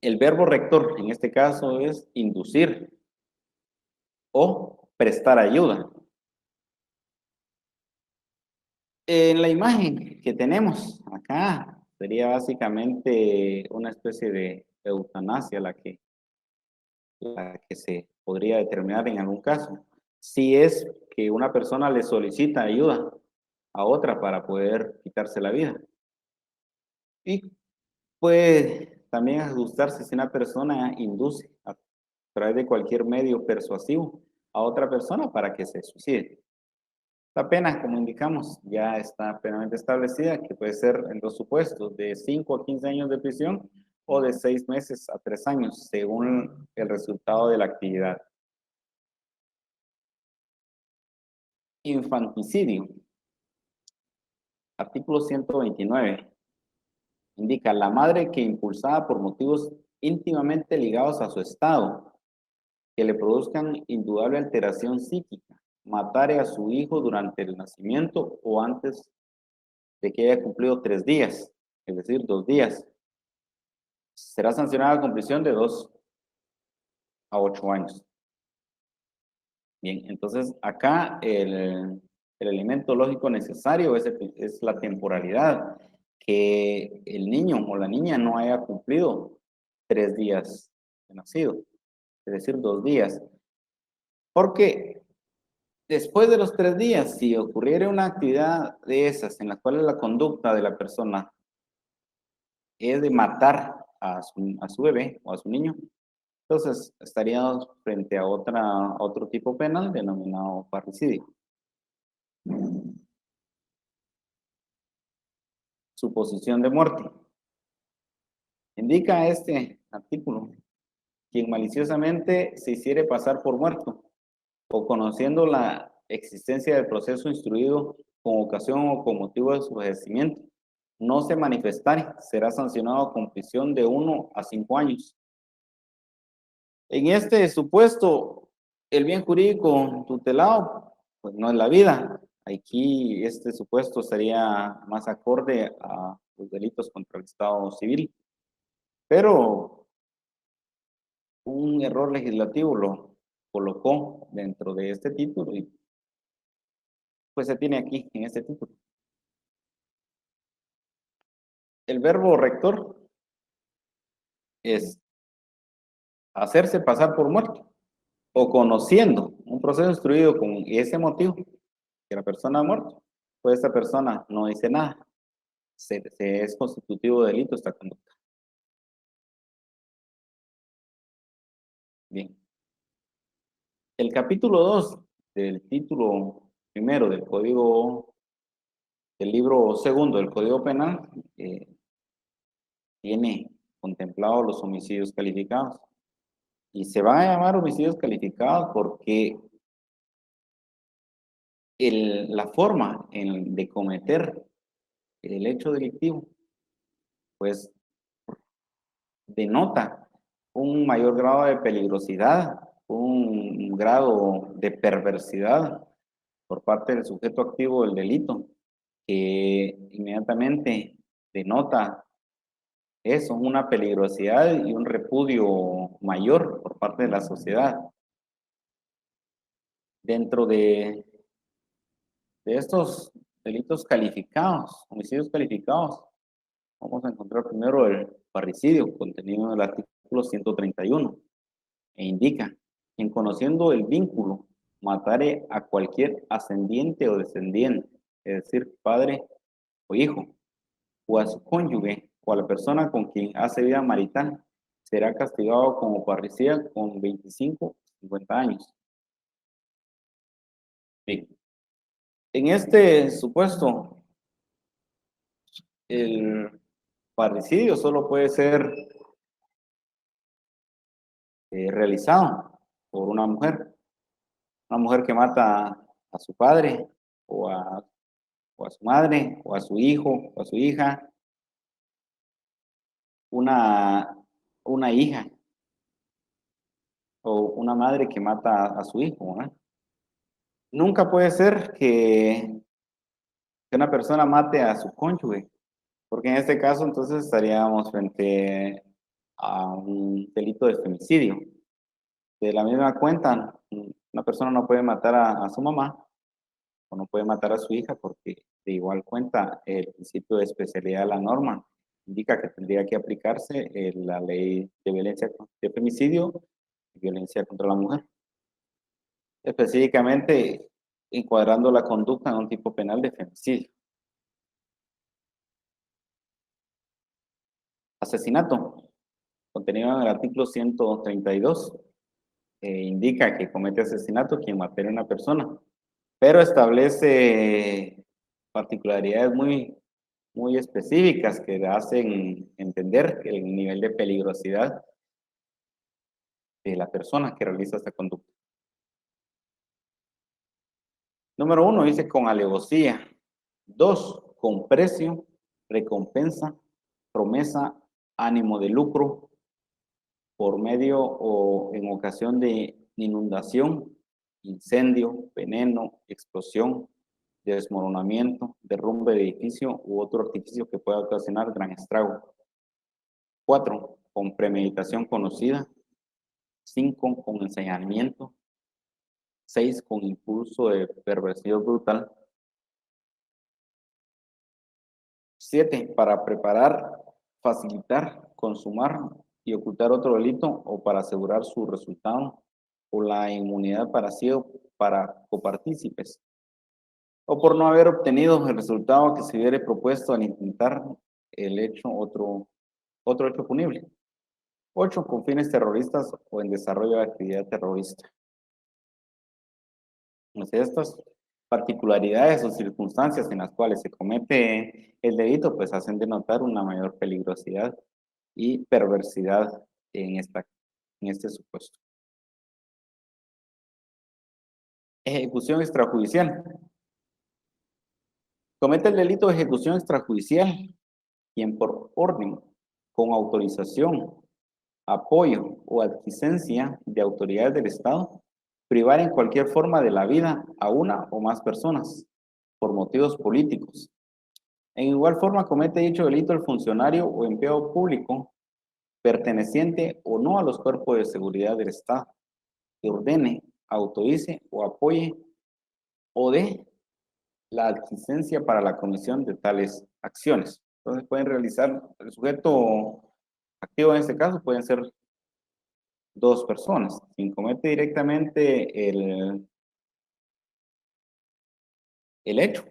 [SPEAKER 1] el verbo rector en este caso es inducir o prestar ayuda. En la imagen que tenemos acá sería básicamente una especie de eutanasia la que se podría determinar en algún caso. Si es que una persona le solicita ayuda a otra para poder quitarse la vida. Y puede también ajustarse si una persona induce a través de cualquier medio persuasivo a otra persona para que se suicide. La pena, como indicamos, ya está plenamente establecida, que puede ser en 2 supuestos, de 5 a 15 años de prisión o de 6 meses a 3 años, según el resultado de la actividad. Infanticidio. Artículo 129. Indica la madre que impulsada por motivos íntimamente ligados a su estado, que le produzcan indudable alteración psíquica, matare a su hijo durante el nacimiento o antes de que haya cumplido 3 días, es decir, 2 días, será sancionada con prisión de 2 a 8 años. Bien, entonces acá el elemento lógico necesario es la temporalidad, que el niño o la niña no haya cumplido 3 días de nacido, es decir, 2 días. Porque después de los 3 días, si ocurriera una actividad de esas en las cuales la conducta de la persona es de matar a su bebé o a su niño, entonces estaríamos frente a otro tipo penal denominado parricidio. Suposición de muerte. Indica este artículo: quien maliciosamente se hiciere pasar por muerto o conociendo la existencia del proceso instruido con ocasión o con motivo de su fallecimiento, no se manifestare, será sancionado con prisión de 1 a 5 años. En este supuesto, el bien jurídico tutelado, pues no es la vida. Aquí este supuesto sería más acorde a los delitos contra el Estado civil, pero un error legislativo lo colocó dentro de este título y pues se tiene aquí en este título. El verbo rector es hacerse pasar por muerto o conociendo un proceso instruido con ese motivo que la persona ha muerto, pues esta persona no dice nada. Se es constitutivo de delito esta conducta. Bien. El capítulo 2 del título primero del libro segundo del Código Penal, tiene contemplado los homicidios calificados. Y se van a llamar homicidios calificados porque la forma de cometer el hecho delictivo, pues denota un mayor grado de peligrosidad, un grado de perversidad por parte del sujeto activo del delito, que inmediatamente denota eso, una peligrosidad y un repudio mayor por parte de la sociedad. Dentro de estos delitos calificados, homicidios calificados, vamos a encontrar primero el parricidio, contenido en el artículo 131, e indica: en conociendo el vínculo, matare a cualquier ascendiente o descendiente, es decir, padre o hijo, o a su cónyuge, o a la persona con quien hace vida marital, será castigado como parricida con 25 o 50 años. Bien. En este supuesto, el parricidio solo puede ser realizado por una mujer que mata a su padre o a su madre o a su hijo o a su hija, una hija o una madre que mata a su hijo, ¿verdad? Nunca puede ser que una persona mate a su cónyuge, porque en este caso entonces estaríamos frente a un delito de femicidio. De la misma cuenta, una persona no puede matar a su mamá o no puede matar a su hija porque de igual cuenta el principio de especialidad de la norma indica que tendría que aplicarse la ley de violencia de femicidio y violencia contra la mujer, específicamente encuadrando la conducta en un tipo penal de femicidio. Asesinato, contenido en el artículo 132, indica que comete asesinato quien mate a una persona, pero establece particularidades muy específicas que hacen entender el nivel de peligrosidad de la persona que realiza esta conducta. Número 1 dice con alevosía. 2, con precio, recompensa, promesa, ánimo de lucro, por medio o en ocasión de inundación, incendio, veneno, explosión, desmoronamiento, derrumbe de edificio u otro artificio que pueda ocasionar gran estrago. 4, con premeditación conocida. 5, con ensañamiento. 6, con impulso de perversión brutal. 7, para preparar, facilitar, consumar y ocultar otro delito o para asegurar su resultado o la inmunidad para sí o para copartícipes o por no haber obtenido el resultado que se hubiera propuesto al intentar el hecho otro hecho punible. 8, con fines terroristas o en desarrollo de actividad terrorista. Entonces, estas particularidades o circunstancias en las cuales se comete el delito, pues hacen denotar una mayor peligrosidad y perversidad en este supuesto. Ejecución extrajudicial. Comete el delito de ejecución extrajudicial quien por orden, con autorización, apoyo o adquiescencia de autoridades del Estado, privar en cualquier forma de la vida a una o más personas por motivos políticos. En igual forma comete dicho delito el funcionario o empleado público perteneciente o no a los cuerpos de seguridad del Estado, que ordene, autorice o apoye o dé la adquiescencia para la comisión de tales acciones. Entonces pueden realizar, el sujeto activo en este caso pueden ser dos personas. Quien comete directamente el hecho,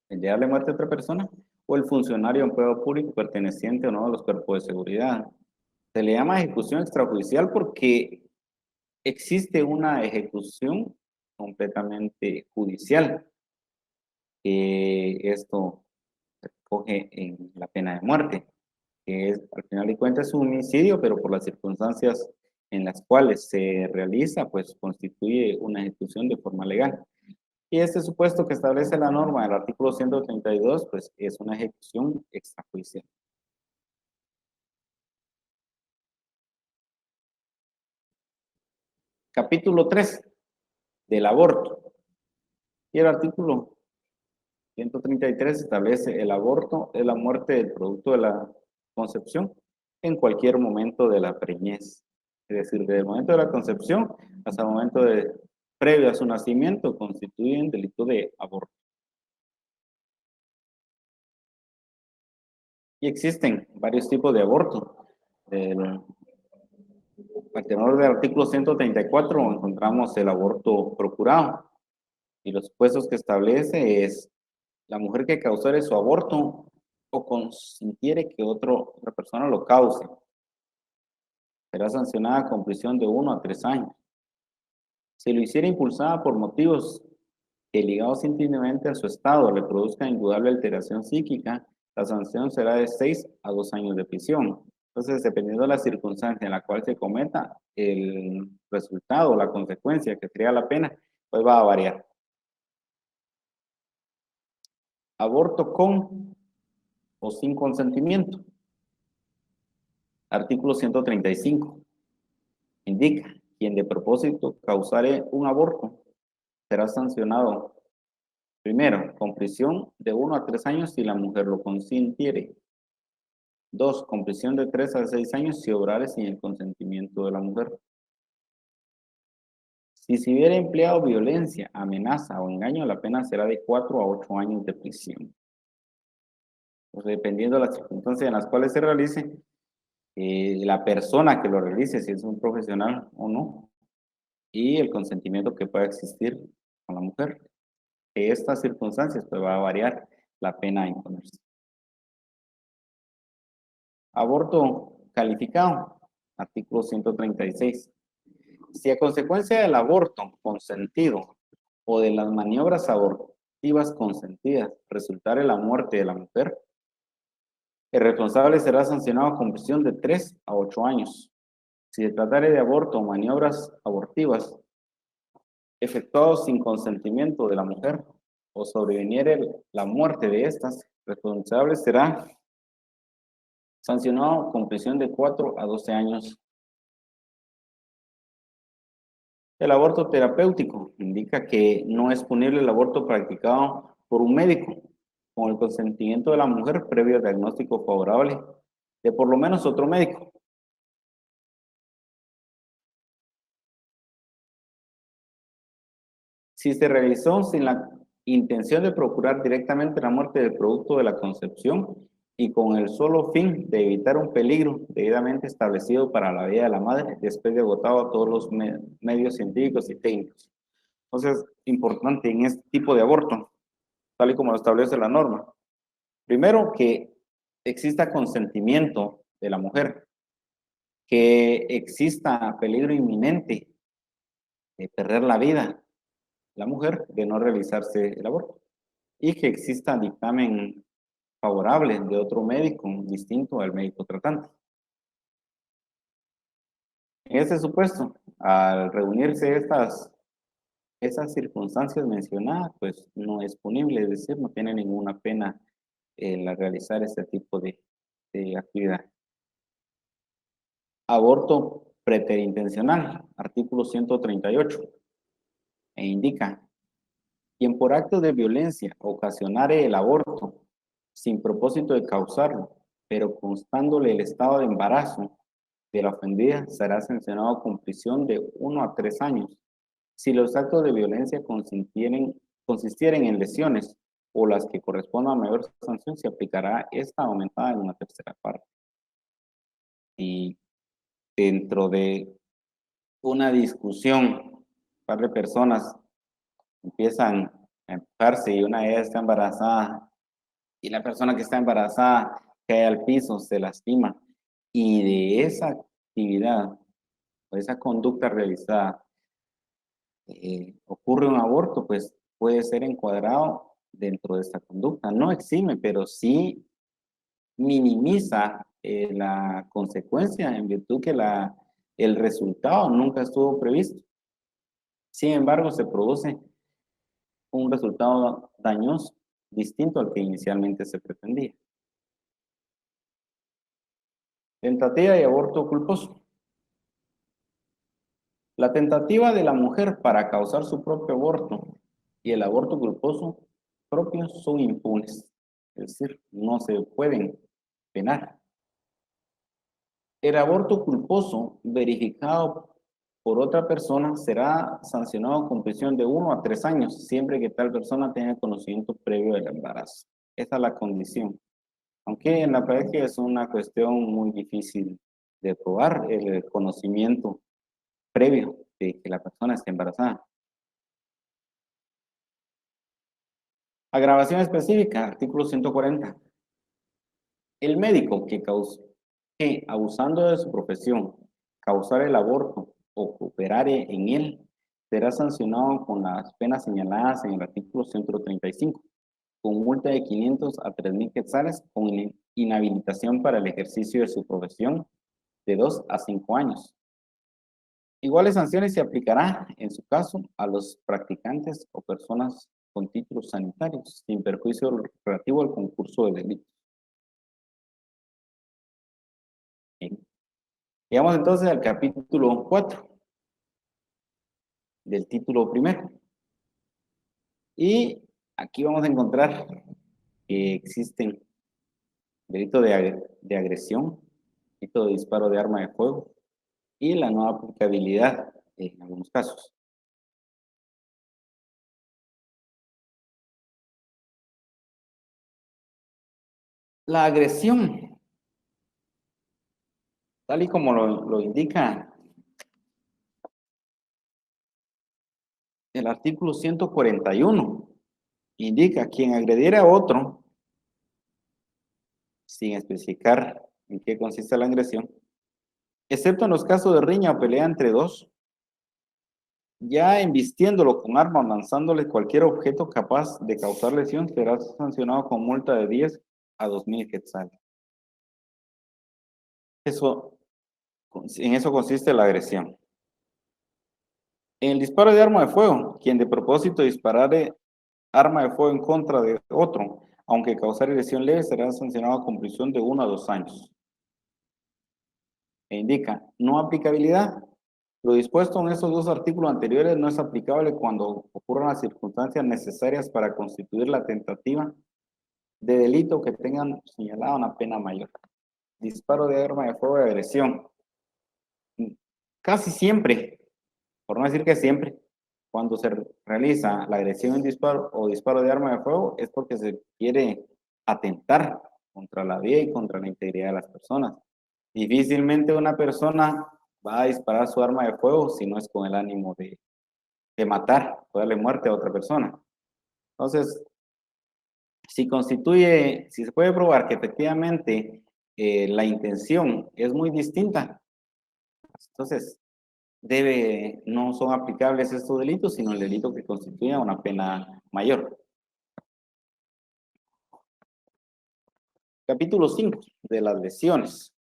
[SPEAKER 1] el de darle muerte a otra persona, o el funcionario o empleado público perteneciente o no a los cuerpos de seguridad. Se le llama ejecución extrajudicial porque existe una ejecución completamente judicial, que esto se recoge en la pena de muerte, que es, al final de cuentas, un homicidio, pero por las circunstancias en las cuales se realiza, pues constituye una ejecución de forma legal. Y este supuesto que establece la norma del artículo 132, pues es una ejecución extrajudicial. Capítulo 3 del aborto. Y el artículo 133 establece el aborto es la muerte del producto de la concepción en cualquier momento de la preñez. Es decir, desde el momento de la concepción hasta el momento previo a su nacimiento constituyen delito de aborto. Y existen varios tipos de aborto. Al tenor del artículo 134 encontramos el aborto procurado. Y los supuestos que establece es la mujer que causare su aborto o consintiere que otra persona lo cause. Será sancionada con prisión de 1 a 3 años. Si lo hiciera impulsada por motivos que ligados íntimamente a su estado le produzcan indudable alteración psíquica, la sanción será de 6 a 2 años de prisión. Entonces, dependiendo de la circunstancia en la cual se cometa, el resultado, la consecuencia que crea la pena, pues va a variar. Aborto con o sin consentimiento. Artículo 135. Indica, quien de propósito causare un aborto será sancionado, primero, con prisión de 1 a 3 años si la mujer lo consintiere. 2, con prisión de 3 a 6 años si obrare sin el consentimiento de la mujer. Si se hubiera empleado violencia, amenaza o engaño, la pena será de 4 a 8 años de prisión. Pues dependiendo de las circunstancias en las cuales se realice, la persona que lo realice, si es un profesional o no, y el consentimiento que pueda existir con la mujer. De estas circunstancias pues va a variar la pena a imponerse. Aborto calificado, artículo 136. Si a consecuencia del aborto consentido o de las maniobras abortivas consentidas resultare la muerte de la mujer, el responsable será sancionado con prisión de 3 a 8 años. Si se tratare de aborto o maniobras abortivas efectuado sin consentimiento de la mujer o sobreviniere la muerte de estas, responsable será sancionado con prisión de 4 a 12 años. El aborto terapéutico indica que no es punible el aborto practicado por un médico con el consentimiento de la mujer previo diagnóstico favorable de por lo menos otro médico. Si se realizó sin la intención de procurar directamente la muerte del producto de la concepción y con el solo fin de evitar un peligro debidamente establecido para la vida de la madre después de agotado todos los medios científicos y técnicos. Entonces, importante en este tipo de aborto, tal y como lo establece la norma. Primero, que exista consentimiento de la mujer, que exista peligro inminente de perder la vida la mujer de no realizarse el aborto y que exista dictamen favorable de otro médico distinto al médico tratante. En este supuesto, al reunirse esas circunstancias mencionadas, pues no es punible, es decir, no tiene ninguna pena el realizar este tipo de actividad. Aborto preterintencional, artículo 138, e indica: quien por acto de violencia ocasionare el aborto sin propósito de causarlo, pero constándole el estado de embarazo de la ofendida, será sancionado con prisión de 1 a 3 años. Si los actos de violencia consistieren en lesiones o las que correspondan a mayor sanción, se aplicará esta aumentada en una tercera parte. Y dentro de una discusión, un par de personas empiezan a empujarse y una de ellas está embarazada y la persona que está embarazada cae al piso, se lastima y de esa actividad o esa conducta realizada ocurre un aborto, pues puede ser encuadrado dentro de esta conducta. No exime, pero sí minimiza la consecuencia en virtud que el resultado nunca estuvo previsto. Sin embargo, se produce un resultado dañoso, distinto al que inicialmente se pretendía. Tentativa de aborto culposo. La tentativa de la mujer para causar su propio aborto y el aborto culposo propios son impunes, es decir, no se pueden penar. El aborto culposo verificado por otra persona será sancionado con prisión de 1 a 3 años, siempre que tal persona tenga conocimiento previo del embarazo. Esa es la condición. Aunque en la práctica es una cuestión muy difícil de probar el conocimiento previo de que la persona esté embarazada. Agravación específica, artículo 140. El médico que abusando de su profesión, causar el aborto o cooperare en él, será sancionado con las penas señaladas en el artículo 135, con multa de 500 a 3.000 quetzales, con inhabilitación para el ejercicio de su profesión de 2 a 5 años. Iguales sanciones se aplicará, en su caso, a los practicantes o personas con títulos sanitarios, sin perjuicio relativo al concurso de delitos. Bien. Llegamos entonces al capítulo 4 del título primero. Y aquí vamos a encontrar que existen delito de agresión, delito de disparo de arma de fuego y la no aplicabilidad en algunos casos. La agresión, tal y como lo indica el artículo 141, indica quien agrediera a otro, sin especificar en qué consiste la agresión, excepto en los casos de riña o pelea entre dos, ya embistiéndolo con arma o lanzándole cualquier objeto capaz de causar lesión, será sancionado con multa de 10 a 2.000 quetzales. En eso consiste la agresión. En el disparo de arma de fuego, quien de propósito disparare arma de fuego en contra de otro, aunque causare lesión leve, será sancionado con prisión de 1 a 2 años. E indica, no aplicabilidad. Lo dispuesto en estos dos artículos anteriores no es aplicable cuando ocurran las circunstancias necesarias para constituir la tentativa de delito que tengan señalada una pena mayor. Disparo de arma de fuego de agresión. Casi siempre, por no decir que siempre, cuando se realiza la agresión en disparo o disparo de arma de fuego es porque se quiere atentar contra la vida y contra la integridad de las personas. Difícilmente una persona va a disparar su arma de fuego si no es con el ánimo de matar o darle muerte a otra persona. Entonces, si se puede probar que efectivamente la intención es muy distinta, entonces no son aplicables estos delitos, sino el delito que constituya una pena mayor. Capítulo 5 de las lesiones.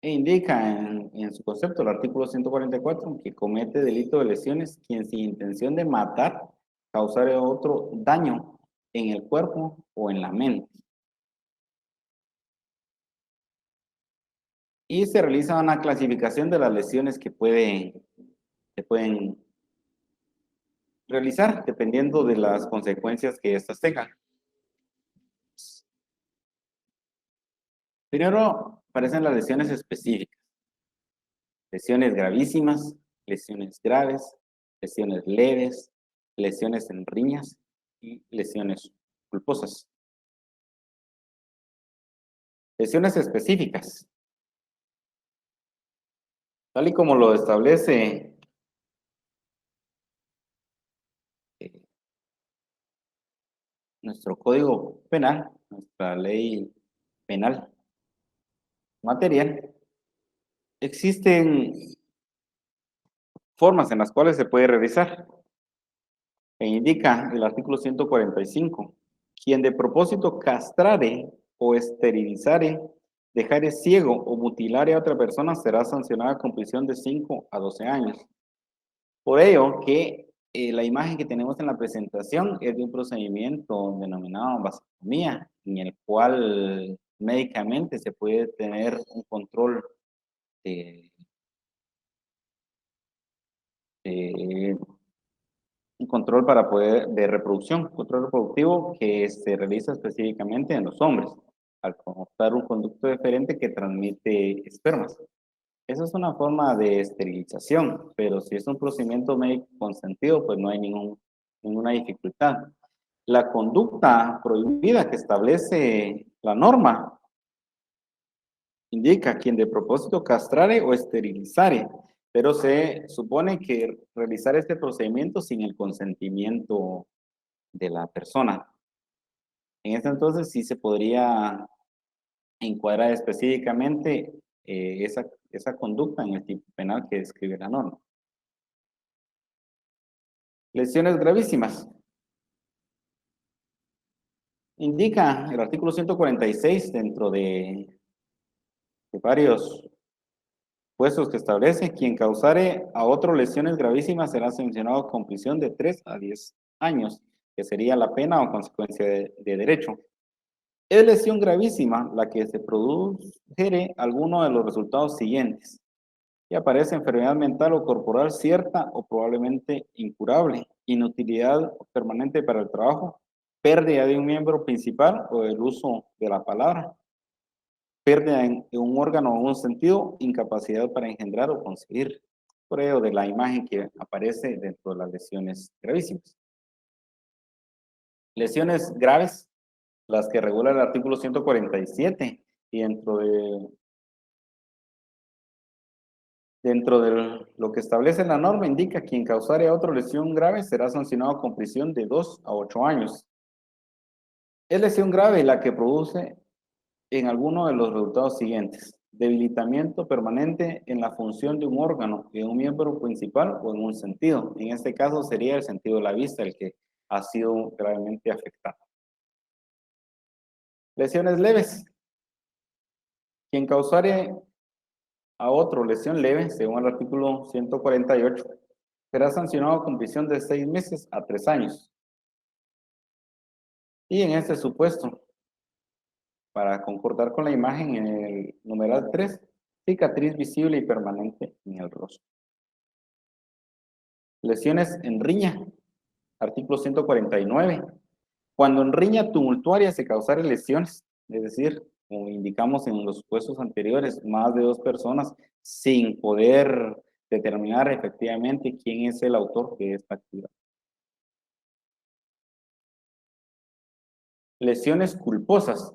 [SPEAKER 1] E indica en su concepto el artículo 144 que comete delito de lesiones quien sin intención de matar causar otro daño en el cuerpo o en la mente. Y se realiza una clasificación de las lesiones que se pueden realizar dependiendo de las consecuencias que éstas tengan. Primero aparecen las lesiones específicas. Lesiones gravísimas, lesiones graves, lesiones leves, lesiones en riñas y lesiones culposas. Lesiones específicas. Tal y como lo establece nuestro Código Penal, nuestra ley penal material, existen formas en las cuales se puede realizar. E indica el artículo 145, quien de propósito castrare o esterilizare, dejare ciego o mutilare a otra persona será sancionada con prisión de 5 a 12 años. Por ello que la imagen que tenemos en la presentación es de un procedimiento denominado vasectomía, en el cual médicamente se puede tener un control de, de un control para poder de reproducción, control reproductivo que se realiza específicamente en los hombres, al conectar un conducto diferente que transmite espermas. Esa es una forma de esterilización, pero si es un procedimiento médico consentido, pues no hay ninguna dificultad. La conducta prohibida que establece la norma indica quien de propósito castrare o esterilizare, pero se supone que realizar este procedimiento sin el consentimiento de la persona. En este entonces sí se podría encuadrar específicamente esa conducta en el tipo penal que describe la norma. Lesiones gravísimas. Indica el artículo 146 dentro de varios puestos que establece, quien causare a otro lesiones gravísimas será sancionado con prisión de 3 a 10 años, que sería la pena o consecuencia de derecho. Es lesión gravísima la que se produjere alguno de los resultados siguientes. Y aparece enfermedad mental o corporal cierta o probablemente incurable, inutilidad permanente para el trabajo, pérdida de un miembro principal o del uso de la palabra, pérdida en un órgano o un sentido, incapacidad para engendrar o concebir. Por ello de la imagen que aparece dentro de las lesiones gravísimas. Lesiones graves, las que regula el artículo 147 y dentro de lo que establece la norma indica quien causare a otro lesión grave será sancionado con prisión de 2 a 8 años. Es lesión grave la que produce en alguno de los resultados siguientes: debilitamiento permanente en la función de un órgano, de un miembro principal o en un sentido. En este caso sería el sentido de la vista el que ha sido gravemente afectado. Lesiones leves. Quien causare a otro lesión leve, según el artículo 148, será sancionado con prisión de 6 meses a 3 años. Y en este supuesto, para concordar con la imagen en el numeral 3, cicatriz visible y permanente en el rostro. Lesiones en riña, artículo 149. Cuando en riña tumultuaria se causaren lesiones, es decir, como indicamos en los supuestos anteriores, más de 2 personas sin poder determinar efectivamente quién es el autor de esta actividad. Lesiones culposas.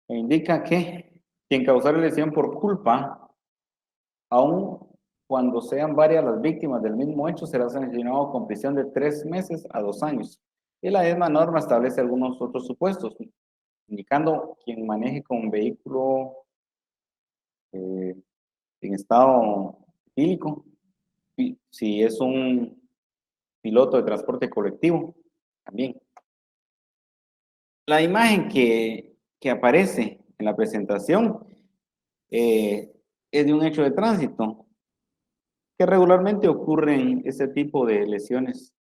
[SPEAKER 1] Indica que quien causare lesión por culpa, aun cuando sean varias las víctimas del mismo hecho, será sancionado con prisión de 3 meses a 2 años. Y la misma norma establece algunos otros supuestos, indicando quien maneje con un vehículo en estado etílico, si es un piloto de transporte colectivo, también. La imagen que aparece en la presentación es de un hecho de tránsito, que regularmente ocurren ese tipo de lesiones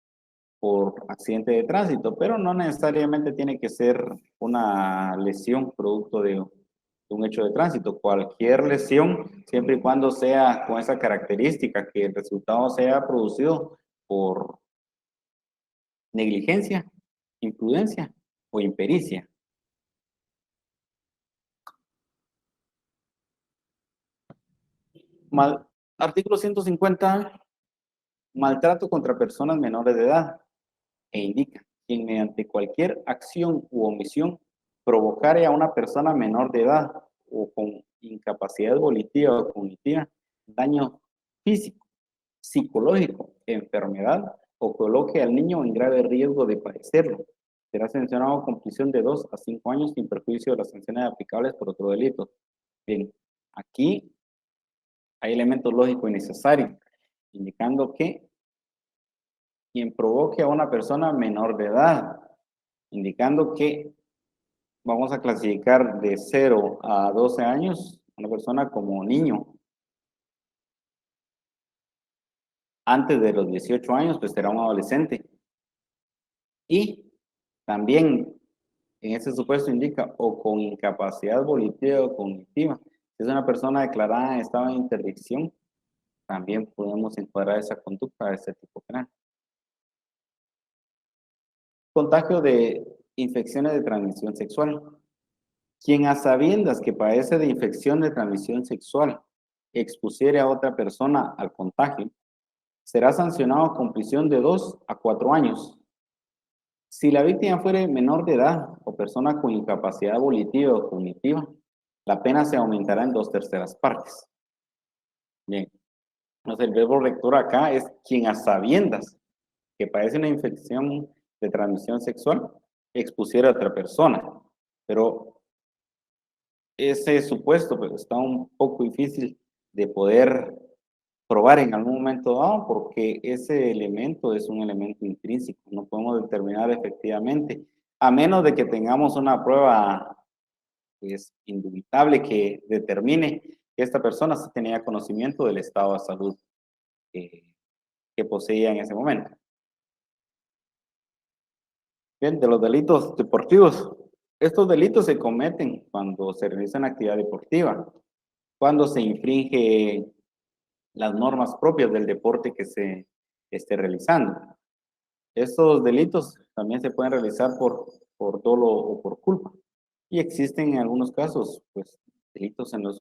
[SPEAKER 1] por accidente de tránsito, pero no necesariamente tiene que ser una lesión producto de un hecho de tránsito. Cualquier lesión, siempre y cuando sea con esa característica, que el resultado sea producido por negligencia, imprudencia o impericia. Artículo 150, maltrato contra personas menores de edad, e indica quien mediante cualquier acción u omisión provocare a una persona menor de edad o con incapacidad volitiva o cognitiva daño físico, psicológico, enfermedad o coloque al niño en grave riesgo de padecerlo, será sancionado con prisión de 2 a 5 años sin perjuicio de las sanciones aplicables por otro delito. Bien, aquí hay elementos lógicos y necesarios, indicando que quien provoque a una persona menor de edad, indicando que vamos a clasificar de 0 a 12 años una persona como niño. Antes de los 18 años, pues será un adolescente. Y también en ese supuesto indica o con incapacidad volitiva o cognitiva. Si es una persona declarada en estado de interdicción, también podemos encuadrar esa conducta de este tipo penal. Contagio de infecciones de transmisión sexual. Quien a sabiendas que padece de infección de transmisión sexual expusiere a otra persona al contagio, será sancionado con prisión de 2 a 4 años. Si la víctima fuere menor de edad o persona con incapacidad volitiva o cognitiva, la pena se aumentará en 2/3 partes. Bien, entonces el verbo rector acá es quien a sabiendas que padece una infección de transmisión sexual expusiera a otra persona. Pero ese supuesto pues, está un poco difícil de poder probar en algún momento dado porque ese elemento es un elemento intrínseco, no podemos determinar efectivamente, a menos de que tengamos una prueba pues, indubitable que determine que esta persona sí tenía conocimiento del estado de salud que poseía en ese momento. Bien, de los delitos deportivos. Estos delitos se cometen cuando se realiza una actividad deportiva, cuando se infringe las normas propias del deporte que se esté realizando. Estos delitos también se pueden realizar por dolo o por culpa. Y existen en algunos casos, pues, delitos en los,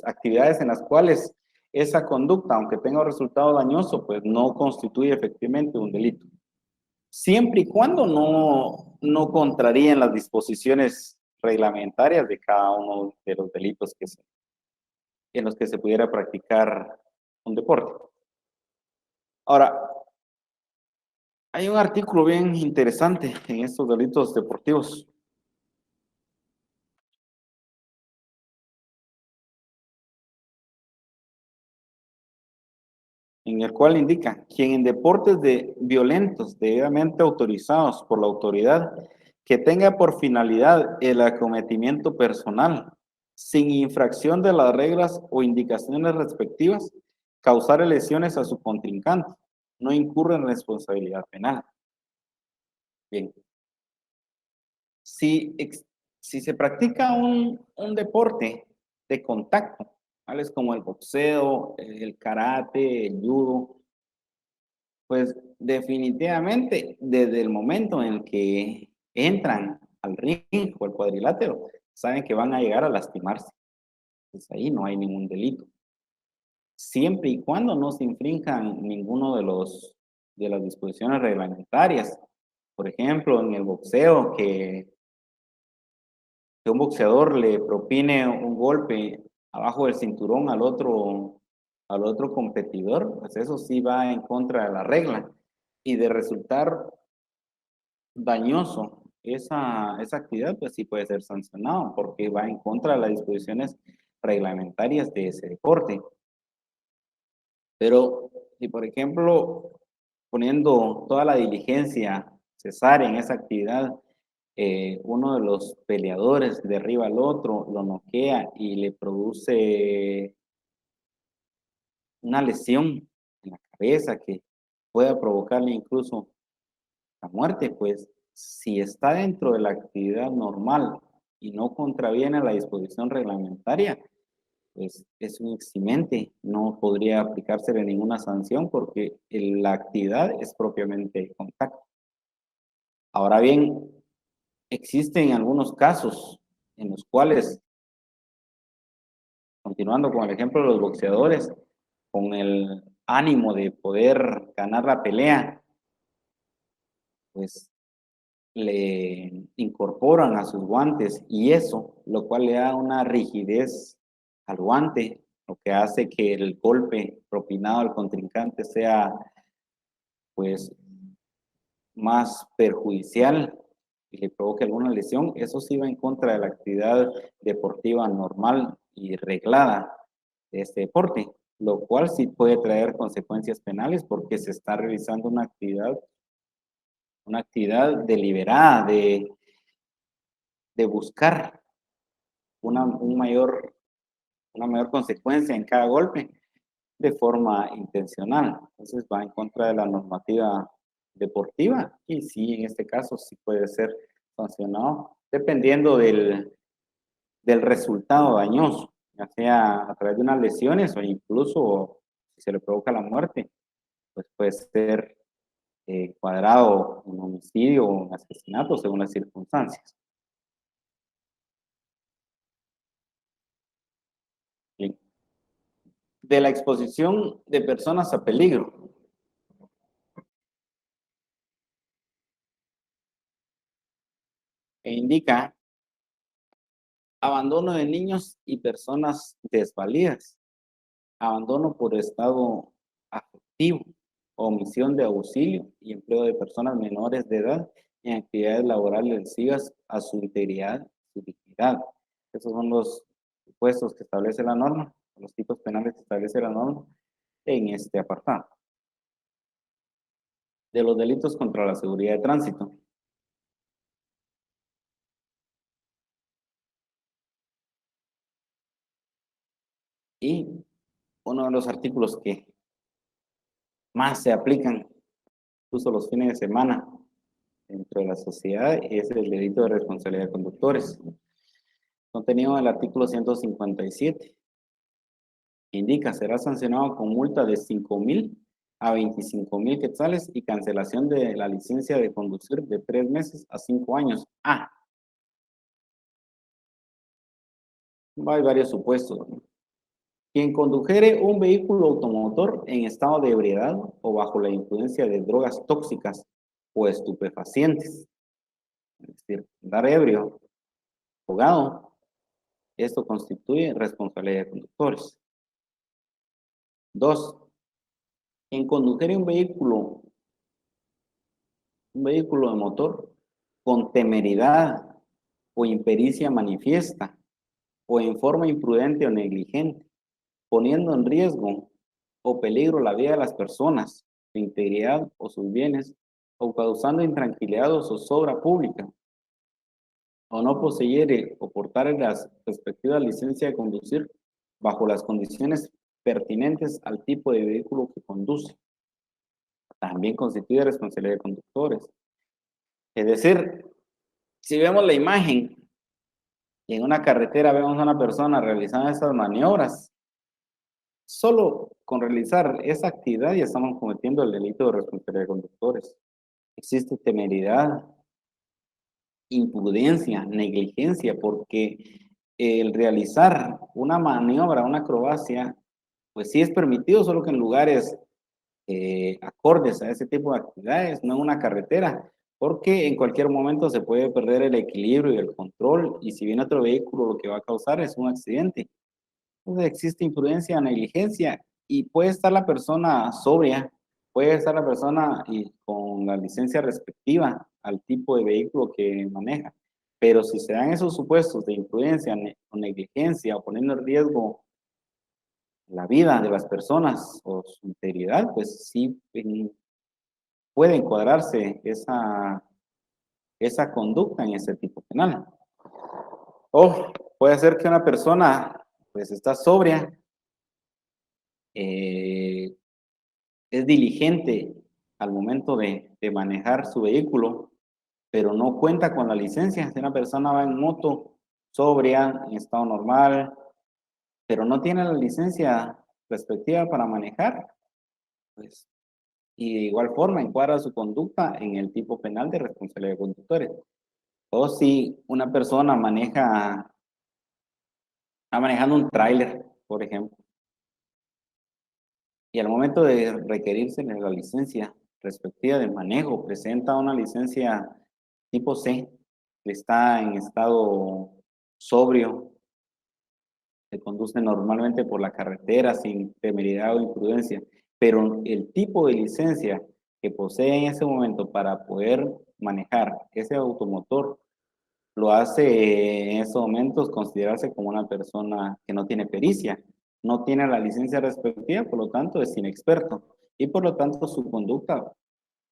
[SPEAKER 1] actividades en las cuales esa conducta, aunque tenga un resultado dañoso, pues no constituye efectivamente un delito. Siempre y cuando no contraríen las disposiciones reglamentarias de cada uno de los delitos en los que se pudiera practicar un deporte. Ahora, hay un artículo bien interesante en estos delitos deportivos. En el cual indica, quien en deportes violentos debidamente autorizados por la autoridad que tenga por finalidad el acometimiento personal, sin infracción de las reglas o indicaciones respectivas, causar lesiones a su contrincante, no incurre en responsabilidad penal. Bien. Si se practica un deporte de contacto, tales como el boxeo, el karate, el judo, pues definitivamente desde el momento en el que entran al ring o al cuadrilátero, saben que van a llegar a lastimarse. Pues ahí no hay ningún delito. Siempre y cuando no se infrinjan ninguno de las disposiciones reglamentarias. Por ejemplo, en el boxeo, que un boxeador le propine un golpe abajo del cinturón al otro competidor, pues eso sí va en contra de la regla. Y de resultar dañoso esa actividad, pues sí puede ser sancionado porque va en contra de las disposiciones reglamentarias de ese deporte. Pero si, por ejemplo, poniendo toda la diligencia cesárea en esa actividad, uno de los peleadores derriba al otro, lo noquea y le produce una lesión en la cabeza que pueda provocarle incluso la muerte, pues si está dentro de la actividad normal y no contraviene a la disposición reglamentaria, pues es un eximente, no podría aplicársele ninguna sanción porque la actividad es propiamente contacto. Ahora bien, existen algunos casos en los cuales, continuando con el ejemplo de los boxeadores, con el ánimo de poder ganar la pelea, pues le incorporan a sus guantes y eso, lo cual le da una rigidez al guante, lo que hace que el golpe propinado al contrincante sea pues más perjudicial y le provoque alguna lesión, eso sí va en contra de la actividad deportiva normal y reglada de este deporte, lo cual sí puede traer consecuencias penales porque se está realizando una actividad deliberada de buscar una mayor consecuencia en cada golpe de forma intencional. Entonces va en contra de la normativa deportiva y sí, en este caso sí puede ser sancionado dependiendo del resultado dañoso, ya sea a través de unas lesiones o incluso si se le provoca la muerte, pues puede ser cuadrado un homicidio o un asesinato según las circunstancias. Bien. De la exposición de personas a peligro. E indica abandono de niños y personas desvalidas, abandono por estado afectivo, omisión de auxilio y empleo de personas menores de edad en actividades laborales lesivas a su integridad y su dignidad. Esos son los supuestos que establece la norma, los tipos penales que establece la norma en este apartado. De los delitos contra la seguridad de tránsito. Y uno de los artículos que más se aplican, incluso los fines de semana, dentro de la sociedad, es el delito de responsabilidad de conductores. Contenido del artículo 157. Indica, será sancionado con multa de 5,000 a 25,000 quetzales y cancelación de la licencia de conducir de 3 meses a 5 años. Hay varios supuestos, ¿no? Quien condujere un vehículo automotor en estado de ebriedad o bajo la influencia de drogas tóxicas o estupefacientes, es decir, andar ebrio, drogado, esto constituye responsabilidad de conductores. 2. Quien condujere un vehículo de motor con temeridad o impericia manifiesta o en forma imprudente o negligente, poniendo en riesgo o peligro la vida de las personas, su integridad o sus bienes, o causando intranquilidad o zozobra pública, o no poseer o portar la respectiva licencia de conducir bajo las condiciones pertinentes al tipo de vehículo que conduce. También constituye responsabilidad de conductores. Es decir, si vemos la imagen y en una carretera vemos a una persona realizando esas maniobras, solo con realizar esa actividad ya estamos cometiendo el delito de responsabilidad de conductores. Existe temeridad, imprudencia, negligencia, porque el realizar una maniobra, una acrobacia, pues sí es permitido, solo que en lugares acordes a ese tipo de actividades, no en una carretera, porque en cualquier momento se puede perder el equilibrio y el control, y si viene otro vehículo, lo que va a causar es un accidente. Entonces existe imprudencia, negligencia, y puede estar la persona sobria, puede estar la persona y con la licencia respectiva al tipo de vehículo que maneja, pero si se dan esos supuestos de imprudencia o negligencia o poniendo en riesgo la vida de las personas o su integridad, pues sí puede encuadrarse esa conducta en ese tipo penal. O puede ser que una persona pues está sobria, eh, es diligente al momento de manejar su vehículo, pero no cuenta con la licencia. Si una persona va en moto sobria, en estado normal, pero no tiene la licencia respectiva para manejar, pues, y de igual forma encuadra su conducta en el tipo penal de responsabilidad de conductores. O si una persona está manejando un tráiler, por ejemplo, y al momento de requerirse la licencia respectiva de manejo, presenta una licencia tipo C, que está en estado sobrio, se conduce normalmente por la carretera sin temeridad o imprudencia, pero el tipo de licencia que posee en ese momento para poder manejar ese automotor lo hace en esos momentos considerarse como una persona que no tiene pericia, no tiene la licencia respectiva, por lo tanto es inexperto y por lo tanto su conducta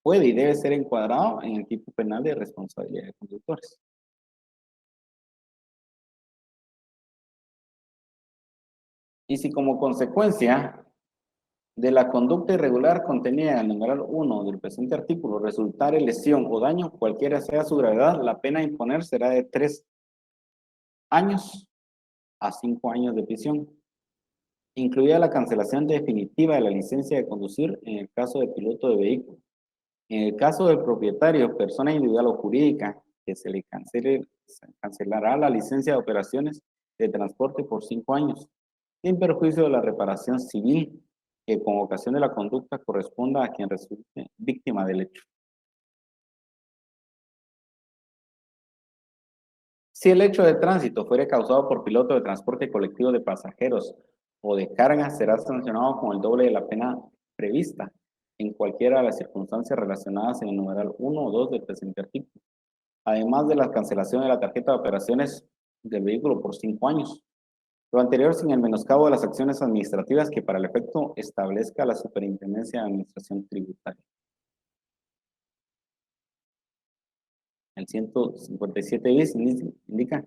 [SPEAKER 1] puede y debe ser encuadrado en el tipo penal de responsabilidad de conductores. Y si como consecuencia de la conducta irregular contenida en el numeral 1 del presente artículo resultare lesión o daño, cualquiera sea su gravedad, la pena a imponer será de 3 años a 5 años de prisión, incluida la cancelación definitiva de la licencia de conducir en el caso de piloto de vehículo. En el caso del propietario, persona individual o jurídica, que se le cancelará la licencia de operaciones de transporte por 5 años, sin perjuicio de la reparación civil que con ocasión de la conducta corresponda a quien resulte víctima del hecho. Si el hecho de tránsito fuere causado por piloto de transporte colectivo de pasajeros o de carga, será sancionado con el doble de la pena prevista en cualquiera de las circunstancias relacionadas en el numeral 1 o 2 del presente artículo, además de la cancelación de la tarjeta de operaciones del vehículo por 5 años. Lo anterior sin el menoscabo de las acciones administrativas que para el efecto establezca la Superintendencia de Administración Tributaria. El 157 bis indica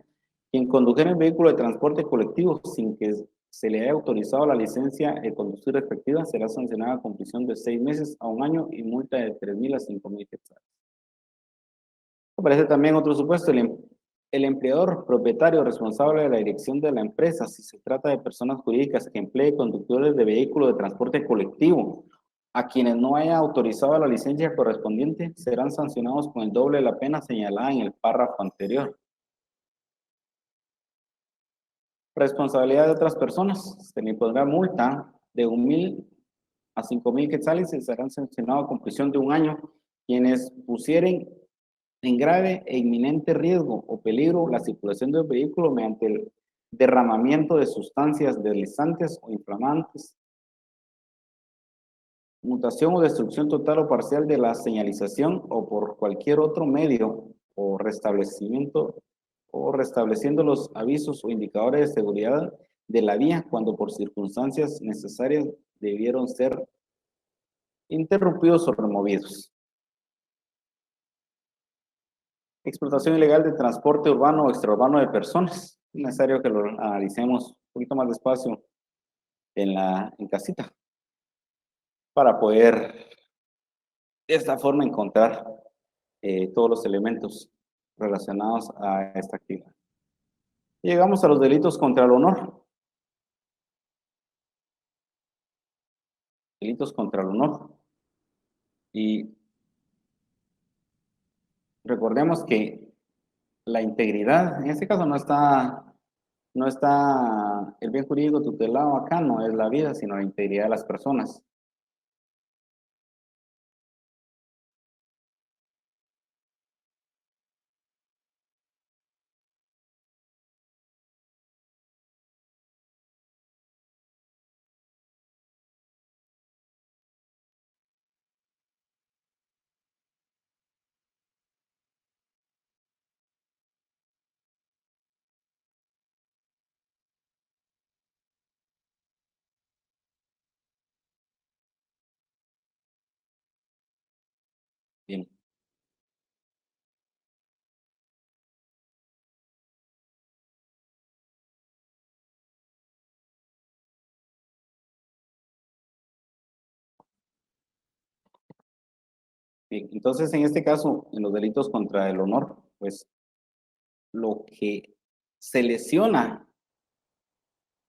[SPEAKER 1] quien condujera el vehículo de transporte colectivo sin que se le haya autorizado la licencia de conducir respectiva será sancionada con prisión de 6 meses a 1 año y multa de 3.000 a 5.000 quetzales. Aparece también otro supuesto, el empleador propietario responsable de la dirección de la empresa, si se trata de personas jurídicas que emplee conductores de vehículos de transporte colectivo, a quienes no haya autorizado la licencia correspondiente, serán sancionados con el doble de la pena señalada en el párrafo anterior. Responsabilidad de otras personas, se le impondrá multa de 1.000 a 5.000 quetzales y serán sancionados con prisión de 1 año quienes pusieren en grave e inminente riesgo o peligro la circulación del vehículo mediante el derramamiento de sustancias deslizantes o inflamantes, mutación o destrucción total o parcial de la señalización o por cualquier otro medio o restablecimiento o restableciendo los avisos o indicadores de seguridad de la vía cuando por circunstancias necesarias debieron ser interrumpidos o removidos. Explotación ilegal de transporte urbano o extraurbano de personas. Es necesario que lo analicemos un poquito más despacio en casita para poder de esta forma encontrar todos los elementos relacionados a esta actividad. Llegamos a los delitos contra el honor. Delitos contra el honor. Y recordemos que la integridad, en este caso no está el bien jurídico tutelado acá, no es la vida, sino la integridad de las personas. Bien. Bien, entonces en este caso, en los delitos contra el honor, pues lo que se lesiona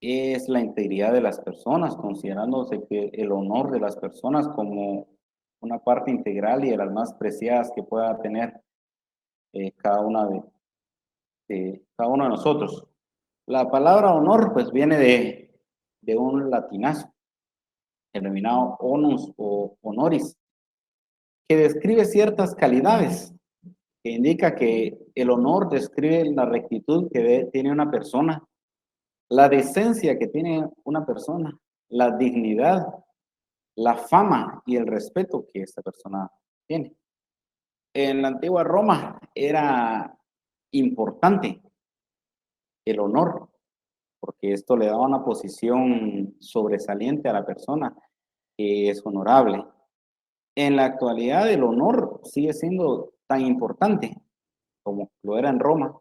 [SPEAKER 1] es la integridad de las personas, considerándose que el honor de las personas como una parte integral y de las más preciadas que pueda tener cada una de cada uno de nosotros. La palabra honor pues viene de un latinazo, denominado onus o honoris, que describe ciertas calidades, que indica que el honor describe la rectitud que tiene una persona, la decencia que tiene una persona, la dignidad, la fama y el respeto que esta persona tiene. En la antigua Roma era importante el honor, porque esto le daba una posición sobresaliente a la persona que es honorable. En la actualidad el honor sigue siendo tan importante como lo era en Roma,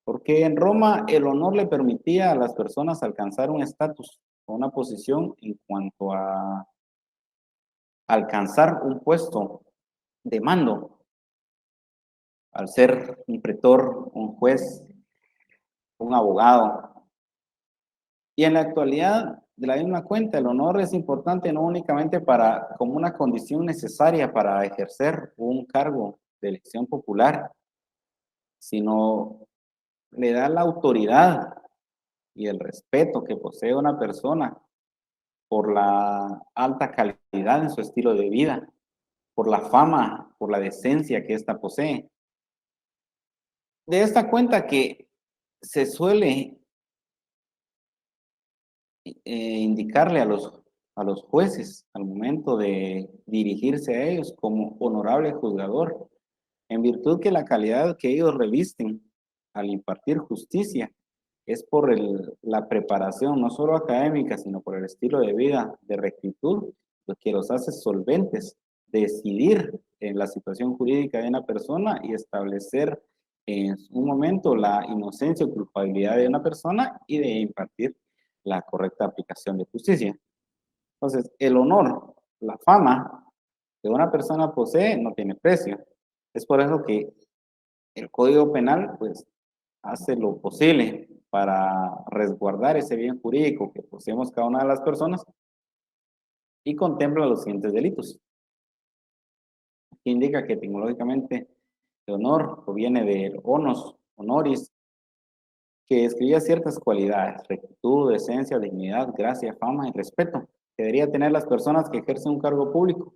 [SPEAKER 1] porque en Roma el honor le permitía a las personas alcanzar un estatus o una posición en cuanto a alcanzar un puesto de mando, al ser un pretor, un juez, un abogado. Y en la actualidad, de la misma cuenta, el honor es importante no únicamente para, como una condición necesaria para ejercer un cargo de elección popular, sino le da la autoridad y el respeto que posee una persona por la alta calidad en su estilo de vida, por la fama, por la decencia que ésta posee. De esta cuenta que se suele indicarle a los jueces al momento de dirigirse a ellos como honorable juzgador, en virtud que la calidad que ellos revisten al impartir justicia es por la preparación, no solo académica, sino por el estilo de vida de rectitud, lo que los hace solventes, decidir en la situación jurídica de una persona y establecer en un momento la inocencia o culpabilidad de una persona y de impartir la correcta aplicación de justicia. Entonces, el honor, la fama que una persona posee no tiene precio. Es por eso que el Código Penal, pues, hace lo posible para resguardar ese bien jurídico que poseemos cada una de las personas y contempla los siguientes delitos. Aquí indica que etimológicamente el honor proviene del onus, honoris, que describía ciertas cualidades, rectitud, decencia, dignidad, gracia, fama y respeto que deberían tener las personas que ejercen un cargo público.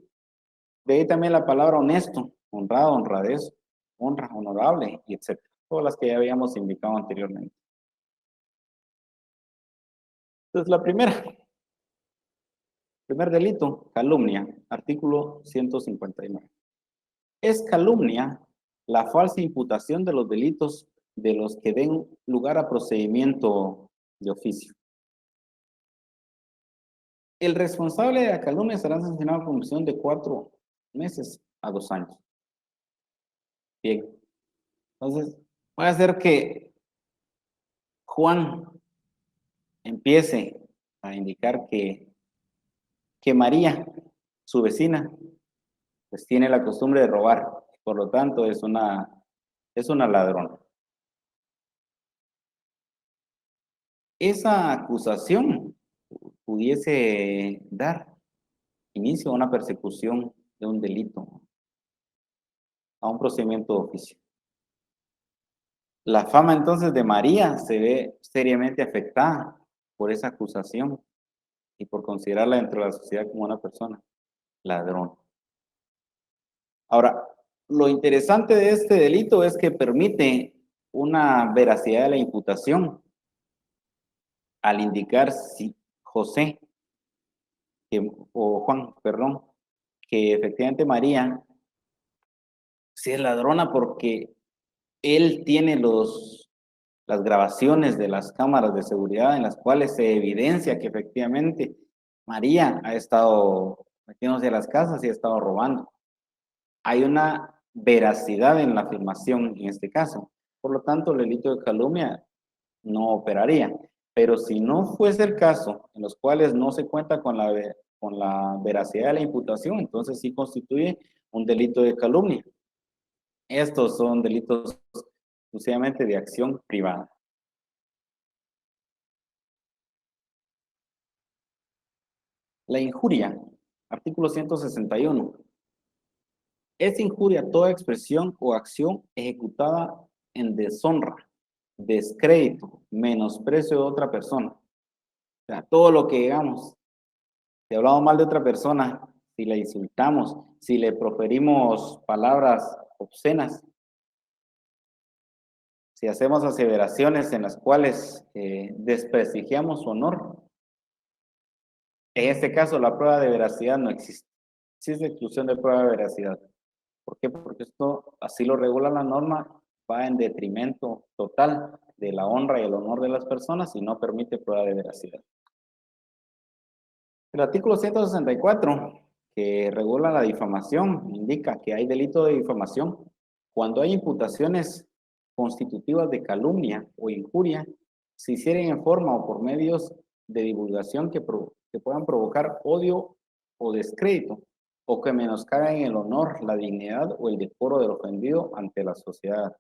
[SPEAKER 1] De ahí también la palabra honesto, honrado, honradez, honra, honorable, y etc. Todas las que ya habíamos indicado anteriormente. Entonces, primer delito, calumnia, artículo 159. Es calumnia la falsa imputación de los delitos de los que den lugar a procedimiento de oficio. El responsable de la calumnia será sancionado con prisión de 4 meses a 2 años. Bien.
[SPEAKER 2] Entonces, voy a hacer que Juan empiece a indicar que María, su vecina, pues tiene la costumbre de robar. Por lo tanto, es una ladrona. Esa acusación pudiese dar inicio a una persecución de un delito, a un procedimiento de oficio. La fama entonces de María se ve seriamente afectada por esa acusación y por considerarla dentro de la sociedad como una persona ladrón. Ahora, lo interesante de este delito es que permite una veracidad de la imputación al indicar si José o Juan, perdón, que efectivamente María sí es ladrona porque él tiene las grabaciones de las cámaras de seguridad en las cuales se evidencia que efectivamente María ha estado metiéndose a las casas y ha estado robando. Hay una veracidad en la afirmación en este caso. Por lo tanto, el delito de calumnia no operaría. Pero si no fuese el caso, en los cuales no se cuenta con la veracidad de la imputación, entonces sí constituye un delito de calumnia. Estos son delitos exclusivamente de acción privada. La injuria, artículo 161. Es injuria toda expresión o acción ejecutada en deshonra, descrédito, menosprecio de otra persona. O sea, todo lo que digamos, si hablamos mal de otra persona, si le insultamos, si le proferimos palabras obscenas, si hacemos aseveraciones en las cuales desprestigiamos su honor, en este caso la prueba de veracidad no existe. Existe exclusión de prueba de veracidad. ¿Por qué? Porque esto, así lo regula la norma, va en detrimento total de la honra y el honor de las personas y no permite prueba de veracidad. El artículo 164, que regula la difamación, indica que hay delito de difamación cuando hay imputaciones constitutivas de calumnia o injuria, se hicieren en forma o por medios de divulgación que puedan provocar odio o descrédito, o que menoscaben el honor, la dignidad o el decoro del ofendido ante la sociedad.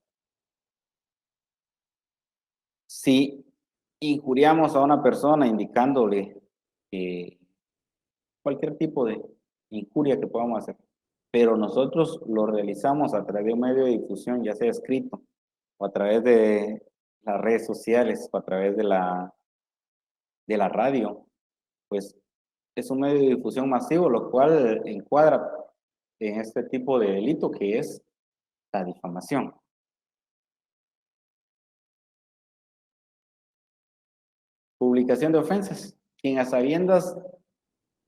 [SPEAKER 2] Si injuriamos a una persona indicándole cualquier tipo de injuria que podamos hacer, pero nosotros lo realizamos a través de un medio de difusión, ya sea escrito o a través de las redes sociales o a través de la radio, pues es un medio de difusión masivo, lo cual encuadra en este tipo de delito que es la difamación. Publicación de ofensas. Quien a sabiendas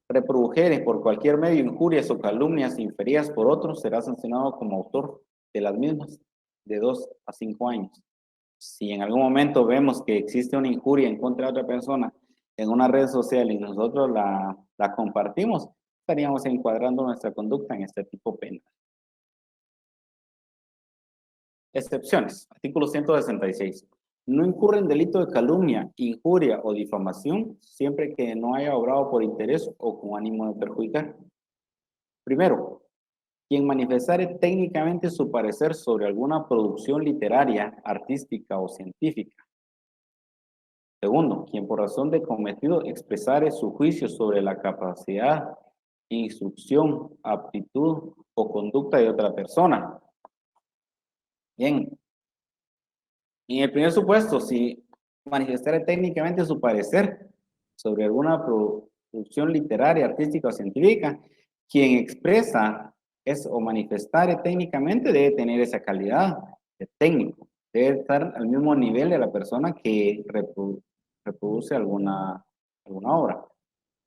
[SPEAKER 2] reprodujere por cualquier medio injurias o calumnias inferidas por otros será sancionado como autor de las mismas de 2 a 5 años. Si en algún momento vemos que existe una injuria en contra de otra persona en una red social y nosotros la compartimos, estaríamos encuadrando nuestra conducta en este tipo penal. Excepciones. Artículo 166. No incurre en delito de calumnia, injuria o difamación siempre que no haya obrado por interés o con ánimo de perjudicar. Primero, quien manifestare técnicamente su parecer sobre alguna producción literaria, artística o científica. Segundo, quien por razón de cometido expresare su juicio sobre la capacidad, instrucción, aptitud o conducta de otra persona. Bien, en el primer supuesto, si manifestara técnicamente su parecer sobre alguna producción literaria, artística o científica, quien expresa es o manifestare técnicamente debe tener esa calidad de técnico, debe estar al mismo nivel de la persona que reproduce alguna obra.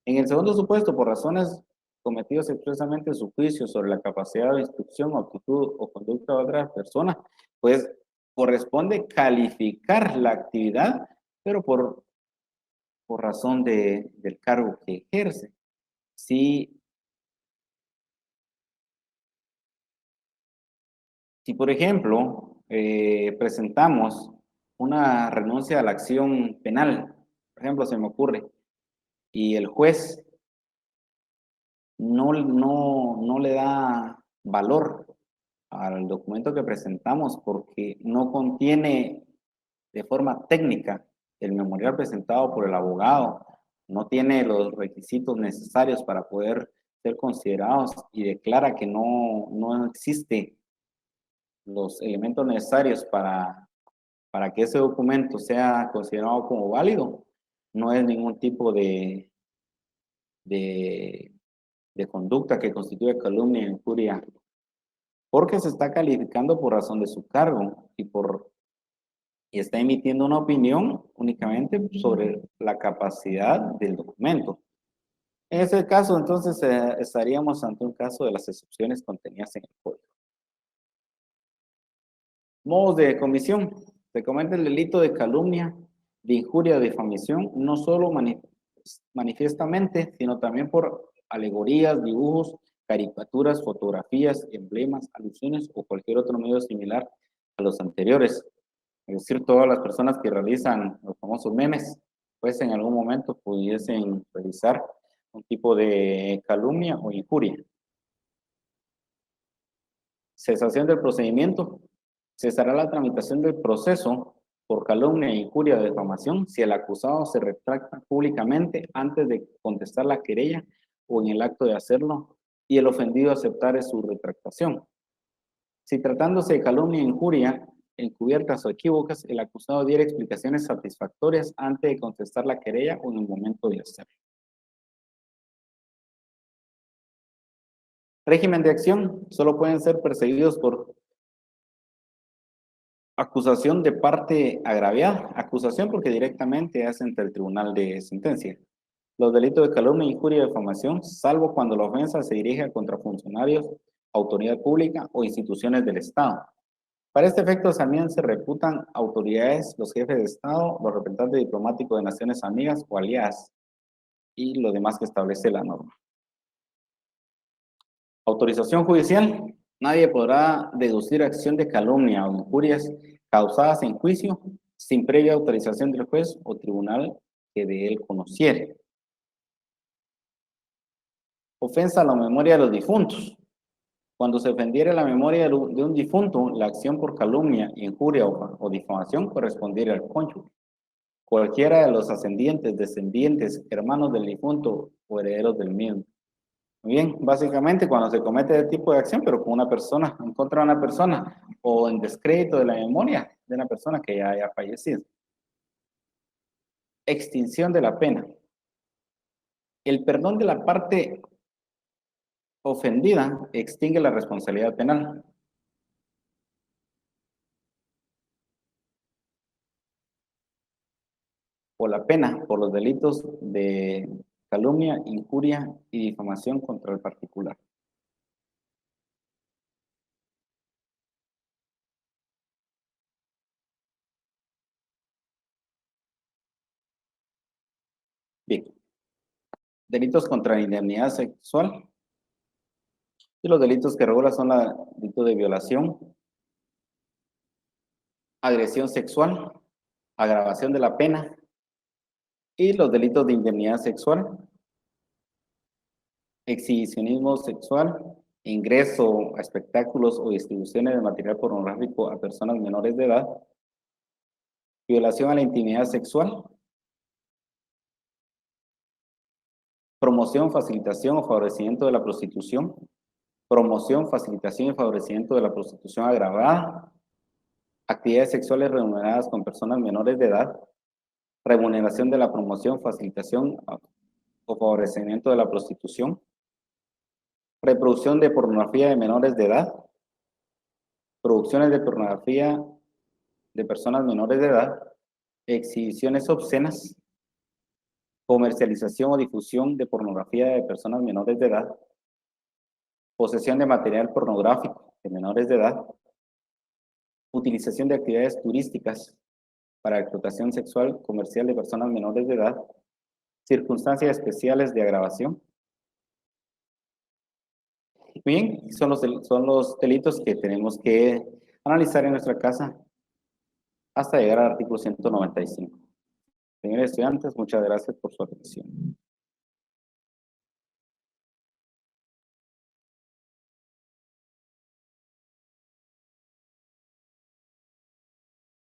[SPEAKER 2] En el segundo supuesto, por razones cometidos expresamente en su juicio sobre la capacidad de instrucción, actitud o conducta de otra persona, pues corresponde calificar la actividad, pero por razón del cargo que ejerce. Si, si, por ejemplo, presentamos una renuncia a la acción penal, por ejemplo, se me ocurre, y el juez no le da valor al documento que presentamos porque no contiene de forma técnica el memorial presentado por el abogado, no tiene los requisitos necesarios para poder ser considerados y declara que no existe los elementos necesarios para que ese documento sea considerado como válido, no es ningún tipo de, de conducta que constituye calumnia e injuria, porque se está calificando por razón de su cargo y está emitiendo una opinión únicamente sobre la capacidad del documento. En ese caso, entonces, estaríamos ante un caso de las excepciones contenidas en el código. Modos de comisión. Se comete el delito de calumnia, de injuria o difamación, no solo manifiestamente, sino también por alegorías, dibujos, caricaturas, fotografías, emblemas, alusiones o cualquier otro medio similar a los anteriores. Es decir, todas las personas que realizan los famosos memes, pues en algún momento pudiesen realizar un tipo de calumnia o injuria. Cesación del procedimiento. Cesará la tramitación del proceso por calumnia, injuria o difamación si el acusado se retracta públicamente antes de contestar la querella o en el acto de hacerlo y el ofendido aceptare su retractación. Si tratándose de calumnia e injuria encubiertas o equívocas, el acusado diera explicaciones satisfactorias antes de contestar la querella o en el momento de hacerlo. Régimen de acción. Solo pueden ser perseguidos por acusación de parte agraviada. Acusación porque directamente es ante el tribunal de sentencia. Los delitos de calumnia, injuria y difamación, salvo cuando la ofensa se dirige contra funcionarios, autoridad pública o instituciones del Estado. Para este efecto también se reputan autoridades, los jefes de Estado, los representantes diplomáticos de naciones amigas o aliadas y lo demás que establece la norma. Autorización judicial. Nadie podrá deducir acción de calumnia o injurias causadas en juicio sin previa autorización del juez o tribunal que de él conociere. Ofensa a la memoria de los difuntos. Cuando se ofendiera la memoria de un difunto, la acción por calumnia, injuria o difamación correspondiera al cónyuge. Cualquiera de los ascendientes, descendientes, hermanos del difunto o herederos del mismo. Muy bien, básicamente cuando se comete este tipo de acción, pero con una persona, en contra de una persona, o en descrédito de la memoria de una persona que ya haya fallecido. Extinción de la pena. El perdón de la parte ofendida extingue la responsabilidad penal. O la pena por los delitos de calumnia, injuria y difamación contra el particular. Bien. Delitos contra la indemnidad sexual. Y los delitos que regula son los delitos de violación, agresión sexual, agravación de la pena y los delitos de indemnidad sexual, exhibicionismo sexual, ingreso a espectáculos o distribuciones de material pornográfico a personas menores de edad, violación a la intimidad sexual, promoción, facilitación o favorecimiento de la prostitución, promoción, facilitación y favorecimiento de la prostitución agravada, actividades sexuales remuneradas con personas menores de edad, remuneración de la promoción, facilitación o favorecimiento de la prostitución, reproducción de pornografía de menores de edad, producciones de pornografía de personas menores de edad, exhibiciones obscenas, comercialización o difusión de pornografía de personas menores de edad, posesión de material pornográfico de menores de edad, utilización de actividades turísticas para explotación sexual comercial de personas menores de edad, circunstancias especiales de agravación. Bien, son los delitos que tenemos que analizar en nuestra casa hasta llegar al artículo 195. Señores estudiantes, muchas gracias por su atención.